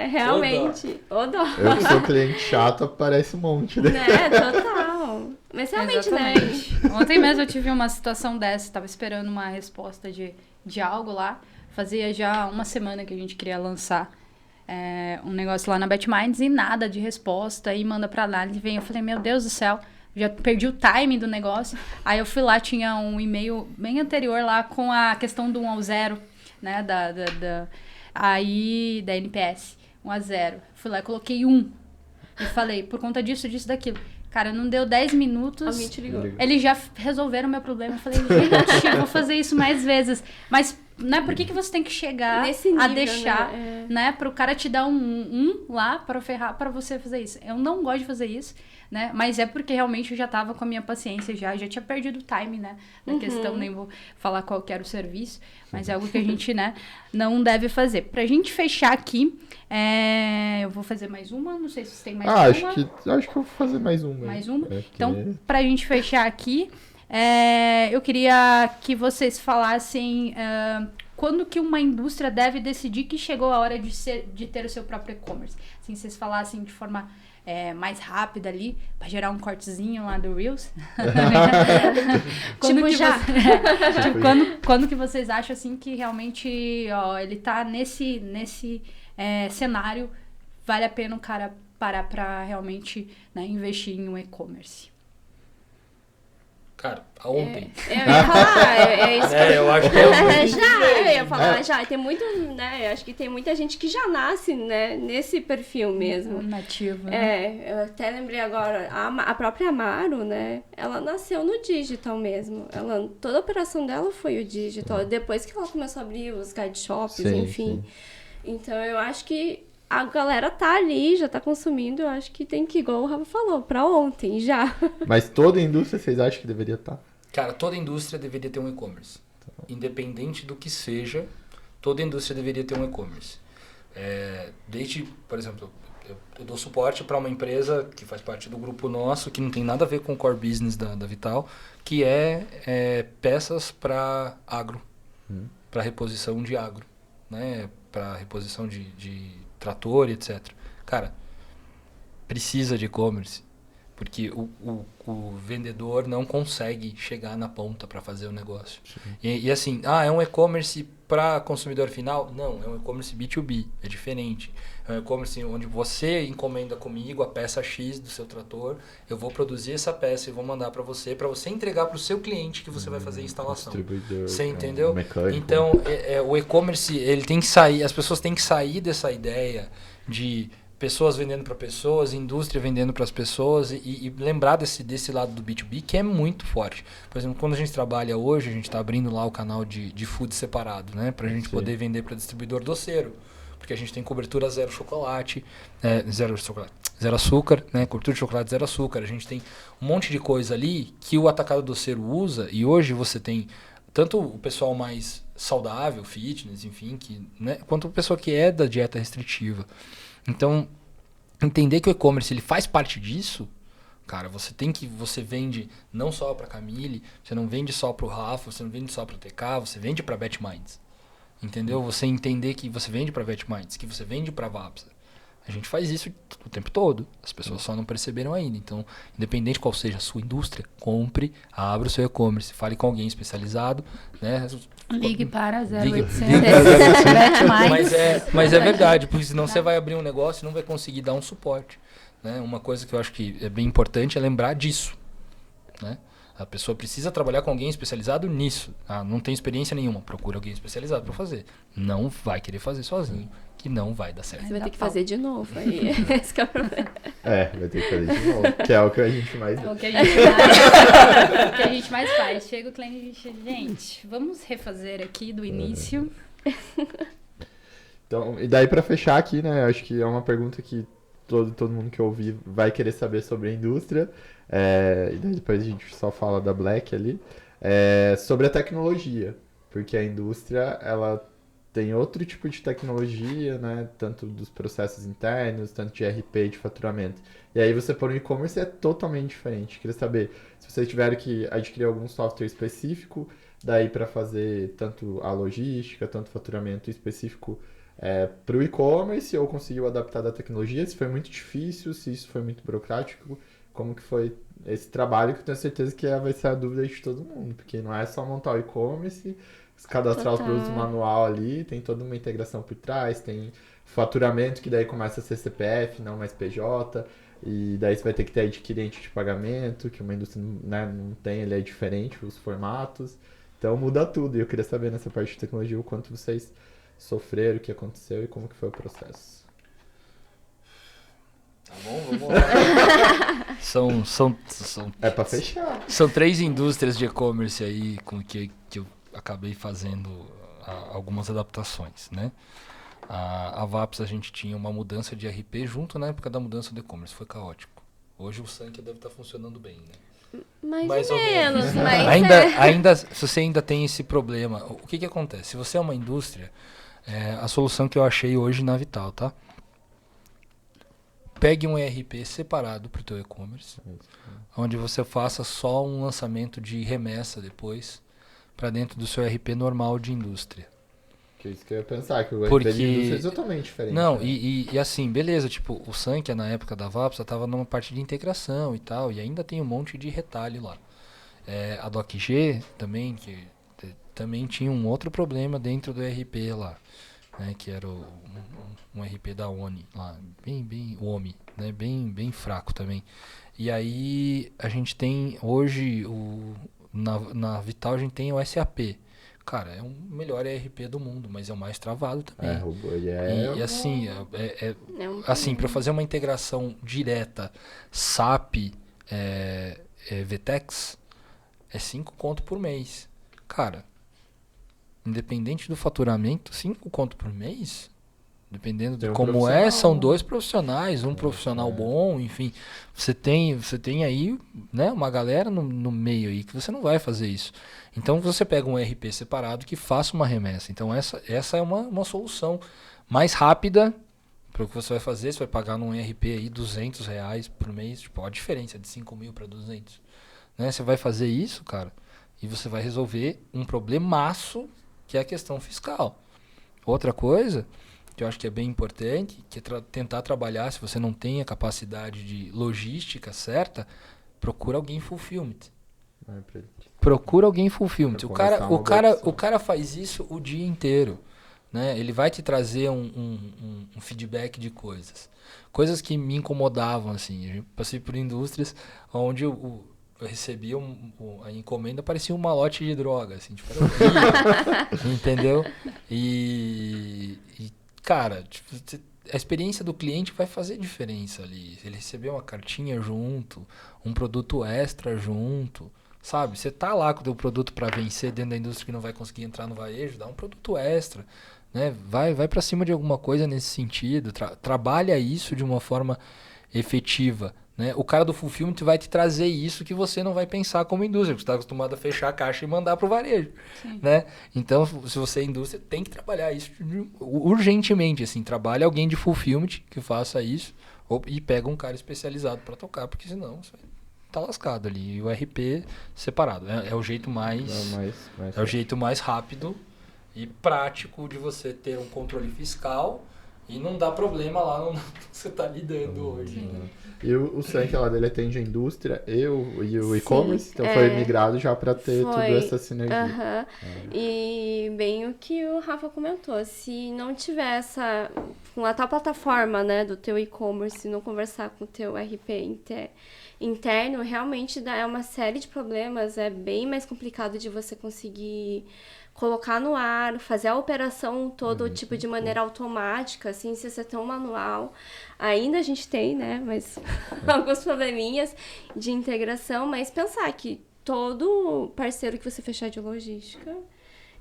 realmente... Eu que sou cliente chato, aparece um monte, né? Total. Mas realmente, Exatamente. Ontem mesmo eu tive uma situação dessa, tava esperando uma resposta de algo lá, fazia já uma semana que a gente queria lançar um negócio lá na Batminds e nada de resposta, aí manda pra análise, vem, eu falei, meu Deus do céu, já perdi o timing do negócio, aí eu fui lá, tinha um e-mail bem anterior lá com a questão do 1 ao 0, né, aí da NPS, 1 a 0, fui lá e coloquei 1, e falei, por conta disso, daquilo. Cara, não deu 10 minutos. Alguém te ligou. Eles já resolveram o meu problema. Eu falei, gente, eu vou fazer isso mais vezes. Mas, né, por que você tem que chegar Nesse nível, a deixar, né? Pro cara te dar um lá pra ferrar pra você fazer isso? Eu não gosto de fazer isso, né? Mas é porque realmente eu já tava com a minha paciência já tinha perdido o time, né? Na questão, nem vou falar qual que era o serviço, mas é algo que a gente, né, não deve fazer. Pra gente fechar aqui, eu vou fazer mais uma, não sei se você tem mais uma. Acho que eu vou fazer mais uma. Mais uma? Então, pra gente fechar aqui, eu queria que vocês falassem quando que uma indústria deve decidir que chegou a hora de ter o seu próprio e-commerce. Assim, vocês falassem de forma mais rápida ali, pra gerar um cortezinho lá do Reels. Quando que vocês acham assim que realmente ele tá nesse cenário, vale a pena o cara parar pra realmente, né, investir em um e-commerce? Cara, ontem. Eu ia falar, isso que eu acho que eu ia falar, já. Tem muito, né? Eu acho que tem muita gente que já nasce, né, nesse perfil mesmo. Nativo, né? Eu até lembrei agora, a própria Amaro, né? Ela nasceu no digital mesmo. Toda a operação dela foi o digital. Depois que ela começou a abrir os guide shops, enfim. Sim. Então eu acho que a galera tá ali, já tá consumindo, eu acho que tem que, igual o Rafa falou, pra ontem, já. Mas toda indústria, vocês acham que deveria estar? Cara, toda indústria deveria ter um e-commerce. Independente do que seja, toda indústria deveria ter um e-commerce. Desde, por exemplo, eu dou suporte para uma empresa que faz parte do grupo nosso, que não tem nada a ver com o core business da Vital, que é peças para agro, para reposição de agro, né? Para reposição de trator e etc. Cara, precisa de e-commerce, porque o vendedor não consegue chegar na ponta para fazer o negócio. E assim, é um e-commerce para consumidor final? Não, é um e-commerce B2B, é diferente. É um e-commerce onde você encomenda comigo a peça X do seu trator, eu vou produzir essa peça e vou mandar para você entregar para o seu cliente que você vai fazer a instalação. Você entendeu? Mecânico. Então, o e-commerce, ele tem que sair, as pessoas têm que sair dessa ideia de pessoas vendendo para pessoas, indústria vendendo para as pessoas e lembrar desse lado do B2B que é muito forte. Por exemplo, quando a gente trabalha hoje, a gente está abrindo lá o canal de food separado, né? Para a gente poder vender para distribuidor doceiro. Porque a gente tem cobertura zero chocolate, zero açúcar, né? Cobertura de chocolate zero açúcar. A gente tem um monte de coisa ali que o atacado doceiro usa e hoje você tem tanto o pessoal mais saudável, fitness, enfim, né? Quanto o pessoal que é da dieta restritiva. Então, entender que o e-commerce ele faz parte disso, cara, você vende não só para Camille, você não vende só para o Rafa, você não vende só para o TK, você vende para BetMinds. Entendeu? Você entender que você vende para BetMinds, que você vende para Vapsa. A gente faz isso o tempo todo. As pessoas só não perceberam ainda. Então, independente qual seja a sua indústria, compre, abra o seu e-commerce, fale com alguém especializado, né? Ligue para 0800. Mas é verdade, porque senão você vai abrir um negócio e não vai conseguir dar um suporte. Né? Uma coisa que eu acho que é bem importante é lembrar disso. Né? A pessoa precisa trabalhar com alguém especializado nisso. Não tem experiência nenhuma, procura alguém especializado para fazer. Não vai querer fazer sozinho, que não vai dar certo. Você vai ter que fazer de novo aí. Esse que é o problema. Vai ter que fazer de novo, que é o que a gente mais... o que a gente mais faz. Chega o cliente e diz, gente, vamos refazer aqui do início. Então, e daí para fechar aqui, né, acho que é uma pergunta que todo mundo que ouvir vai querer saber sobre a indústria. E daí depois a gente só fala da Black ali. Sobre a tecnologia, porque a indústria, ela tem outro tipo de tecnologia, né? Tanto dos processos internos, tanto de RP e de faturamento. E aí você pôr um e-commerce é totalmente diferente. Queria saber se vocês tiveram que adquirir algum software específico, daí para fazer tanto a logística, tanto o faturamento específico para o e-commerce, ou conseguiu adaptar da tecnologia, se foi muito difícil, se isso foi muito burocrático, como que foi esse trabalho, que eu tenho certeza que vai ser a dúvida de todo mundo, porque não é só montar o e-commerce, cadastrar os produtos manual ali, tem toda uma integração por trás, tem faturamento que daí começa a ser CPF, não mais PJ, e daí você vai ter que ter adquirente de pagamento, que uma indústria, né, não tem, ele é diferente, os formatos, então muda tudo, e eu queria saber nessa parte de tecnologia o quanto vocês sofreram, o que aconteceu e como que foi o processo. Tá bom, vamos lá. São É pra fechar. São 3 indústrias de e-commerce aí com que eu acabei fazendo algumas adaptações, né? A Vaps, a gente tinha uma mudança de RP junto na época da mudança do e-commerce, foi caótico. Hoje o Sank deve estar funcionando bem, né? Mais ou menos, mas ainda, se você ainda tem esse problema, o que acontece? Se você é uma indústria, a solução que eu achei hoje na Vital, tá? Pegue um ERP separado para o teu e-commerce, onde você faça só um lançamento de remessa depois para dentro do seu ERP normal de indústria. Que é isso que eu ia pensar, que o ERP Porque... de indústria é totalmente diferente. Não, né? e assim, beleza, tipo, o Sank na época da Vaps estava numa parte de integração e tal, e ainda tem um monte de retalho lá. A DocG também, que também tinha um outro problema dentro do ERP lá, né, que era um ERP da ONI lá, bem OMI, né, bem fraco também. E aí a gente tem hoje, na Vital a gente tem o SAP. Cara, é o melhor ERP do mundo, mas é o mais travado também. E assim, assim, para fazer uma integração direta SAP, VTEX, é 5 conto por mês. Cara, independente do faturamento, 5 conto por mês, dependendo de como são 2 profissionais, um profissional bom, enfim. Você tem aí, né, uma galera no meio aí que você não vai fazer isso. Então você pega um ERP separado que faça uma remessa. Então essa é uma solução mais rápida para o que você vai fazer. Você vai pagar num ERP aí R$200 por mês, tipo, a diferença de 5 mil para 200. Né? Você vai fazer isso, cara, e você vai resolver um problemaço que é a questão fiscal. Outra coisa que eu acho que é bem importante, que é tentar trabalhar, se você não tem a capacidade de logística certa, procura alguém fulfillment. Procura alguém fulfillment. O cara faz isso o dia inteiro. Né? Ele vai te trazer um feedback de coisas. Coisas que me incomodavam, assim. Eu passei por indústrias onde eu recebia a encomenda, parecia um malote de droga, assim, tipo, era horrível, entendeu? E cara, tipo, a experiência do cliente vai fazer diferença ali. Ele receber uma cartinha junto, um produto extra junto, sabe? Você tá lá com o teu produto para vencer dentro da indústria que não vai conseguir entrar no varejo, dá um produto extra, né? Vai para cima de alguma coisa nesse sentido, trabalha isso de uma forma efetiva. Né? O cara do fulfillment vai te trazer isso que você não vai pensar como indústria, porque você está acostumado a fechar a caixa e mandar para o varejo. Né? Então, se você é indústria, tem que trabalhar isso urgentemente. Assim, trabalha alguém de fulfillment que faça isso e pega um cara especializado para tocar, porque senão você tá lascado ali. E o RP separado. É o jeito é o jeito mais rápido e prático de você ter um controle fiscal e não dá problema lá no que você está lidando hoje. Né? E o Sank lá dele atende a indústria e o e-commerce, então foi migrado já para ter toda essa sinergia. E bem o que o Rafa comentou, se não tiver com a tal plataforma, né, do teu e-commerce, não conversar com o teu RP interno, realmente é uma série de problemas, é bem mais complicado de você conseguir colocar no ar, fazer a operação todo tipo de maneira automática, assim, se você tem um manual. Ainda a gente tem, né, mas alguns probleminhas de integração, mas pensar que todo parceiro que você fechar de logística,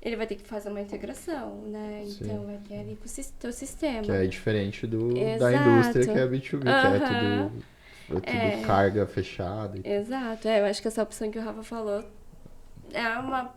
ele vai ter que fazer uma integração, né? Sim. Então vai ter ali com o teu sistema. Que é diferente da indústria que é B2B, que é tudo carga fechada. Exato, eu acho que essa opção que o Rafa falou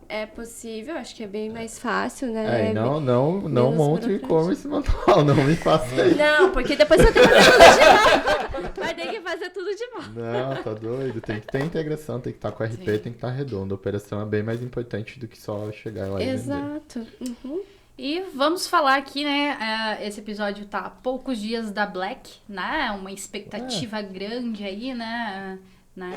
é possível, acho que é bem mais fácil, né? Não monte o e-commerce manual, não me faça isso. Não, porque depois você vai ter que fazer tudo de novo. Vai ter que fazer tudo de novo. Não, tá doido. Tem que ter integração, tem que estar com o RP, tem que estar redondo. A operação é bem mais importante do que só chegar lá e vender. Exato. E vamos falar aqui, né? Esse episódio tá a poucos dias da Black, né? Uma expectativa grande aí, né?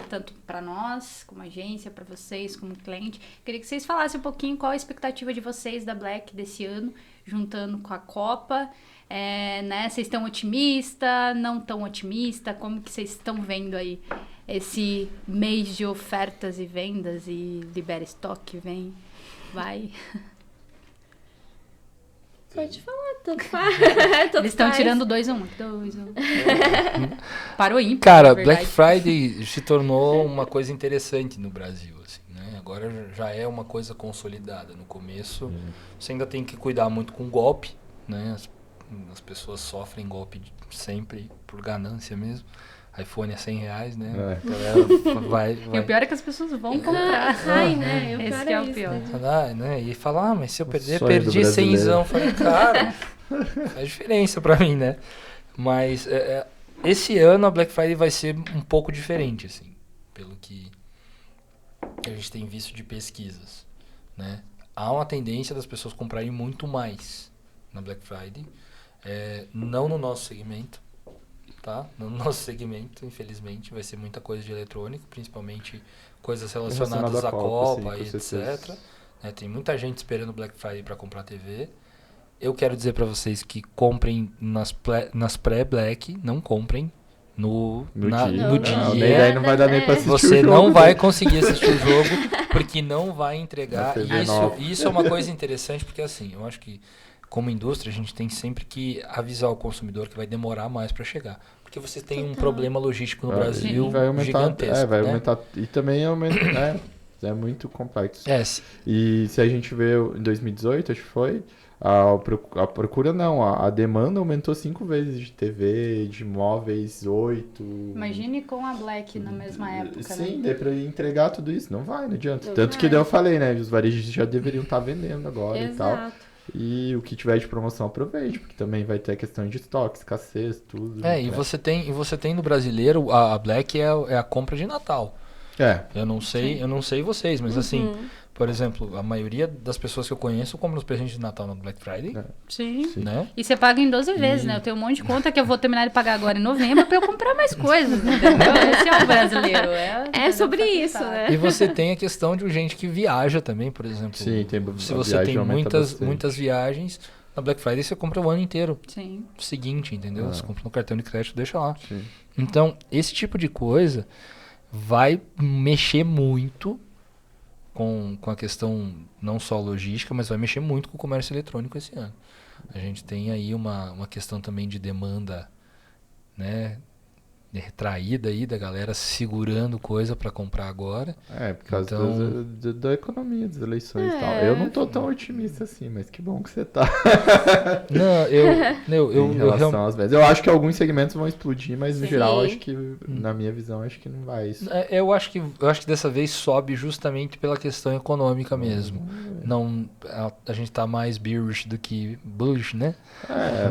Tanto para nós, como agência, para vocês, como cliente. Queria que vocês falassem um pouquinho qual a expectativa de vocês da Black desse ano, juntando com a Copa. Né? Vocês estão otimistas? Não tão otimistas? Como que vocês estão vendo aí esse mês de ofertas e vendas e libera estoque, vai? Pode falar, tanto faz. Eles estão tirando 2 a 1. 2 a 1. Parou ímpar. Cara, na verdade. Black Friday se tornou uma coisa interessante no Brasil, assim, né? Agora já é uma coisa consolidada. No começo, você ainda tem que cuidar muito com golpe, né? As pessoas sofrem golpe sempre por ganância mesmo. iPhone é R$100, né? A galera E o pior é que as pessoas vão comprar. Ai, né? Esse que é o pior. né? E fala, mas se eu perder, sonho do perdi brasileiro. 100zão. Falei, cara, faz diferença pra mim, né? Mas esse ano a Black Friday vai ser um pouco diferente, assim, pelo que a gente tem visto de pesquisas, né? Há uma tendência das pessoas comprarem muito mais na Black Friday, não no nosso segmento, tá? No nosso segmento, infelizmente, vai ser muita coisa de eletrônico, principalmente coisas relacionadas à Copa sim, e com certeza. etc. Né? Tem muita gente esperando o Black Friday para comprar TV. Eu quero dizer para vocês que comprem nas pré-Black, não comprem no dia. Não, daí não vai dar nem pra assistir o Você jogo, não vai né? conseguir assistir o jogo, porque não vai entregar. Na TV E nova. isso é uma coisa interessante, porque assim, eu acho que como indústria a gente tem sempre que avisar o consumidor que vai demorar mais para chegar. Porque você tem um problema logístico no Brasil Vai aumentar, gigantesco. vai né? aumentar. E também é muito complexo. Se- E se a gente vê em 2018, acho que foi, a procura não, a demanda aumentou 5 vezes de TV, de móveis, 8. Imagine com a Black na mesma época, Sim, né? daí pra entregar tudo isso. Não vai, não adianta. Não Tanto vai. que daí eu falei, né? Os varejistas já deveriam estar vendendo agora e tal. Exato. E o que tiver de promoção, aproveite, porque também vai ter a questão de estoque, escassez, tudo. e você tem no brasileiro, a Black é a compra de Natal. Eu não sei vocês, mas assim, por exemplo, a maioria das pessoas que eu conheço compram os presentes de Natal no Black Friday, Sim. né? E você paga em 12 vezes, né? Eu tenho um monte de conta que eu vou terminar de pagar agora em novembro pra eu comprar mais coisas, entendeu? Esse é o brasileiro. É sobre isso, né? E você tem a questão de gente que viaja também, por exemplo. Sim, Se a você viagem tem aumenta bastante. muitas viagens, na Black Friday você compra o ano inteiro. Sim. Seguinte, entendeu? Você compra no cartão de crédito, deixa lá. Sim. Então, esse tipo de coisa vai mexer muito com a questão não só logística, mas vai mexer muito com o comércio eletrônico esse ano. A gente tem aí uma questão também de demanda, né, retraída aí da galera segurando coisa para comprar agora. Por causa Então- da economia, das eleições e tal. Eu não tô tão otimista assim, mas que bom que você tá. Não, Em relação às vendas. Eu acho que alguns segmentos vão explodir, mas no Sim. geral, acho que, na minha visão, acho que não vai isso. eu acho que dessa vez sobe justamente pela questão econômica mesmo. Não, a gente tá mais bearish do que bullish, né?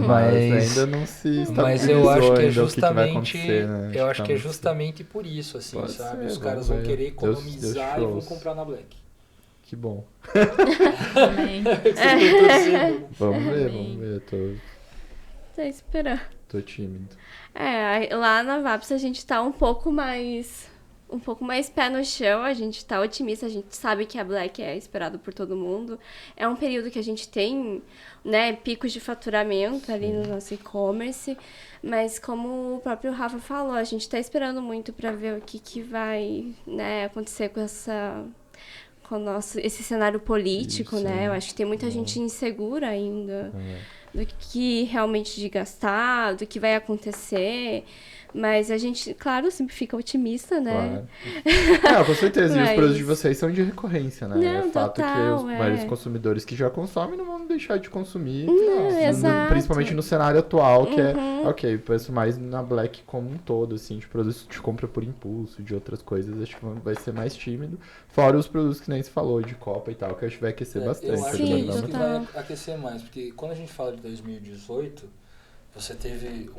Mas ainda não se Mas eu acho que é ainda o que vai justamente, acontecer, né? eu acho que é tá muito- justamente por isso, assim, Pode sabe? ser, Os caras vamos vão ver. querer Deus economizar e vão shows. comprar na Black. Que bom. Também. Vamos ver, Amém. vamos ver. Tô esperando. Tô tímido. Lá na VAPS a gente tá um pouco mais pé no chão, a gente tá otimista, a gente sabe que a Black é esperado por todo mundo. É um período que a gente tem, né, picos de faturamento ali no nosso e-commerce, mas como o próprio Rafa falou, a gente tá esperando muito para ver o que vai, né, acontecer com esse cenário político, Isso, né? Eu acho que tem muita gente insegura ainda do que realmente de gastar, do que vai acontecer. Mas a gente, claro, sempre fica otimista, né? Claro. Com certeza. E os Mas- produtos de vocês são de recorrência, né? Não, É fato total, que os consumidores que já consomem não vão deixar de consumir. exato. Principalmente no cenário atual, que eu penso mais na Black como um todo, assim, de produtos de compra por impulso, de outras coisas, acho que vai ser mais tímido. Fora os produtos que nem se falou, de Copa e tal, que eu acho que vai aquecer bastante. Eu acho Sim, que é né? isso que total. vai aquecer mais, porque quando a gente fala de 2018, você teve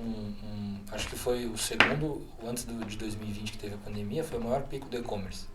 acho que foi o segundo, antes de 2020 que teve a pandemia, foi o maior pico do e-commerce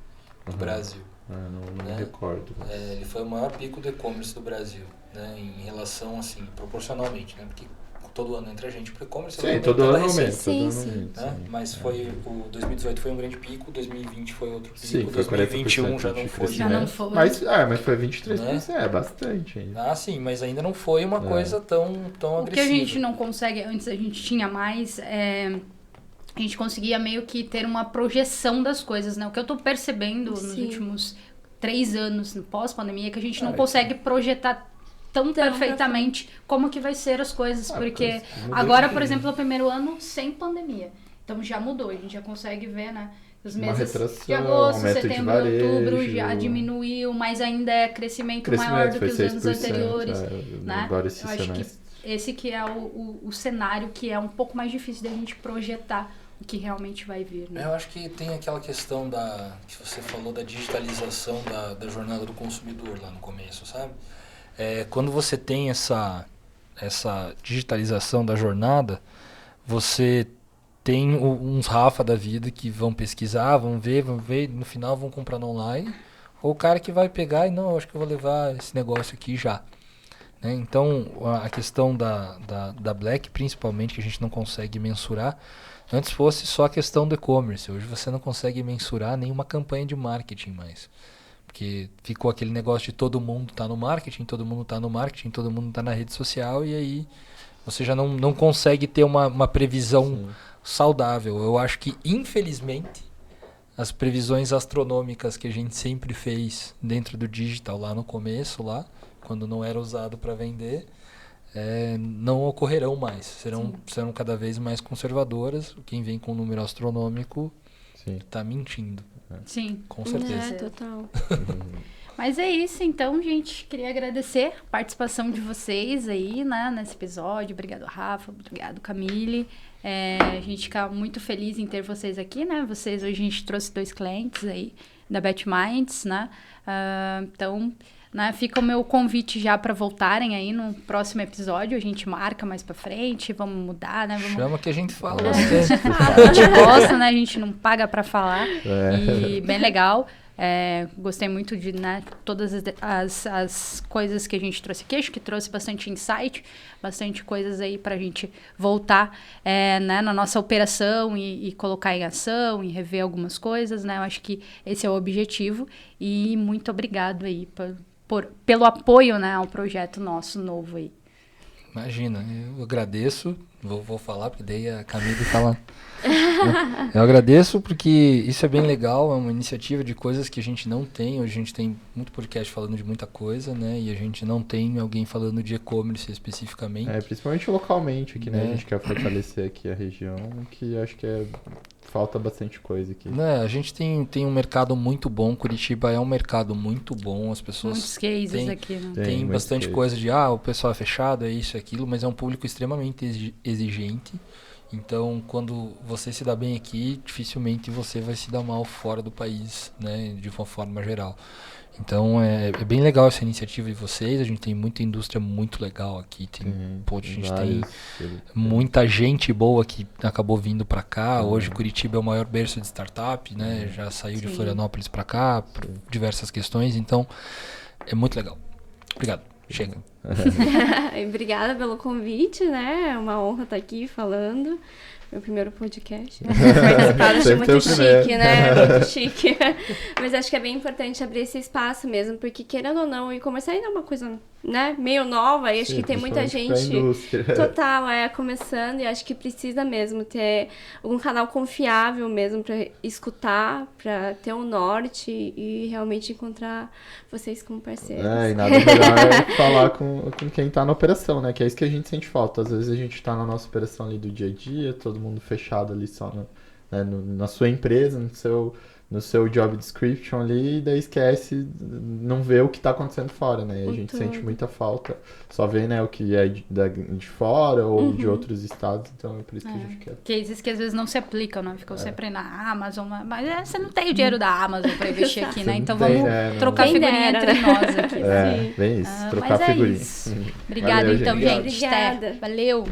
do Brasil. Não né? me recordo. Ele foi o maior pico do e-commerce do Brasil, né? Em relação, assim, proporcionalmente, né? Porque todo ano entra gente pro e-commerce. Sim, vai todo aumentando a ano aumenta. receita, Todo ano Sim, aumenta, né? sim. Mas o 2018 foi um grande pico, 2020 foi outro pico, Sim, foi 2021 já 40% não de foi. Já não foi. Mas foi 23%, é bastante ainda. Ah, sim, mas ainda não foi uma coisa tão O que agressiva. a gente não consegue, antes a gente tinha mais, a gente conseguia meio que ter uma projeção das coisas, né? O que eu tô percebendo nos Sim. últimos 3 anos, no pós-pandemia, é que a gente não consegue projetar tão perfeitamente como que vai ser as coisas, porque mudou agora, de por tudo. exemplo, é o primeiro ano sem pandemia. Então já mudou, a gente já consegue ver, né? Os Uma meses retração, de agosto, aumento de setembro, outubro varejo. já diminuiu, mas ainda é crescimento maior do que foi os anos 6%, anteriores, né? agora esse Eu acho que semestre. esse que é o cenário que é um pouco mais difícil da gente projetar o que realmente vai vir, né? Eu acho que tem aquela questão que você falou da digitalização da jornada do consumidor lá no começo, sabe? Quando você tem essa digitalização da jornada, você tem uns Rafa da vida que vão pesquisar, vão ver, no final vão comprar no online, ou o cara que vai pegar e não, eu acho que eu vou levar esse negócio aqui já. Né? Então, a questão da Black, principalmente, que a gente não consegue mensurar, antes fosse só a questão do e-commerce. Hoje você não consegue mensurar nenhuma campanha de marketing mais. Porque ficou aquele negócio de todo mundo tá no marketing, todo mundo tá no marketing, todo mundo tá na rede social, e aí você já não consegue ter uma previsão saudável. Eu acho que, infelizmente, as previsões astronômicas que a gente sempre fez dentro do digital lá no começo, lá, quando não era usado para vender, não ocorrerão mais. Serão cada vez mais conservadoras. Quem vem com um número astronômico está mentindo. Sim. Com certeza. Total. Mas é isso, então, gente. Queria agradecer a participação de vocês aí, né, nesse episódio. Obrigado, Rafa. Obrigado, Camille. A gente fica muito feliz em ter vocês aqui, né? Hoje a gente trouxe 2 clientes aí da BetMinds, né? Então, né, fica o meu convite já para voltarem aí no próximo episódio. A gente marca mais pra frente, vamos mudar, né? Chama que a gente fala A bastante. gente gosta, né? A gente não paga pra falar. E bem legal. Gostei muito de, né, todas as coisas que a gente trouxe aqui. Acho que trouxe bastante insight, bastante coisas aí pra gente voltar né, na nossa operação e colocar em ação e rever algumas coisas, né? Eu acho que esse é o objetivo. E muito obrigado aí pelo apoio, né, ao projeto nosso novo aí. Imagina, eu agradeço, vou falar, porque daí a Camille fala. Eu agradeço porque isso é bem legal, é uma iniciativa de coisas que a gente não tem. Hoje a gente tem muito podcast falando de muita coisa, né? E a gente não tem alguém falando de e-commerce especificamente. Principalmente localmente aqui, né? A gente quer fortalecer aqui a região, que acho que falta bastante coisa aqui. A gente tem um mercado muito bom, Curitiba é um mercado muito bom, as pessoas... Muitos cases aqui, né? Tem bastante coisa de, o pessoal é fechado, é isso, é aquilo, mas é um público extremamente exigente. Então, quando você se dá bem aqui, dificilmente você vai se dar mal fora do país, né, de uma forma geral. Então, é bem legal essa iniciativa de vocês. A gente tem muita indústria muito legal aqui. A gente tem muita gente boa que acabou vindo para cá. Hoje, Curitiba é o maior berço de startup, né? Já saiu de Florianópolis para cá, por diversas questões. Então, é muito legal. Obrigado. Chega. Obrigada pelo convite, né? É uma honra estar aqui falando. Meu primeiro podcast. Participar, acho muito chique, né? Muito chique. Mas acho que é bem importante abrir esse espaço mesmo, porque querendo ou não, o e-commerce ainda é uma coisa, né, meio nova, e acho que tem muita gente total, começando, e acho que precisa mesmo ter um canal confiável mesmo para escutar, para ter um norte e realmente encontrar vocês como parceiros. E nada melhor falar com quem tá na operação, né? Que é isso que a gente sente falta. Às vezes a gente tá na nossa operação ali do dia a dia, todo mundo fechado ali só na sua empresa, no seu job description ali, e daí esquece, não vê o que tá acontecendo fora, né? E a gente sente muita falta. Só vê, né, o que é de fora ou de outros estados, então é por isso que a gente quer. Cases que às vezes não se aplicam, né? Ficam sempre na Amazon, mas você não tem o dinheiro da Amazon pra investir aqui, né? Então vamos trocar figurinha entre nós aqui. Bem isso, trocar figurinha. Obrigada, então, gente. Obrigada. Valeu.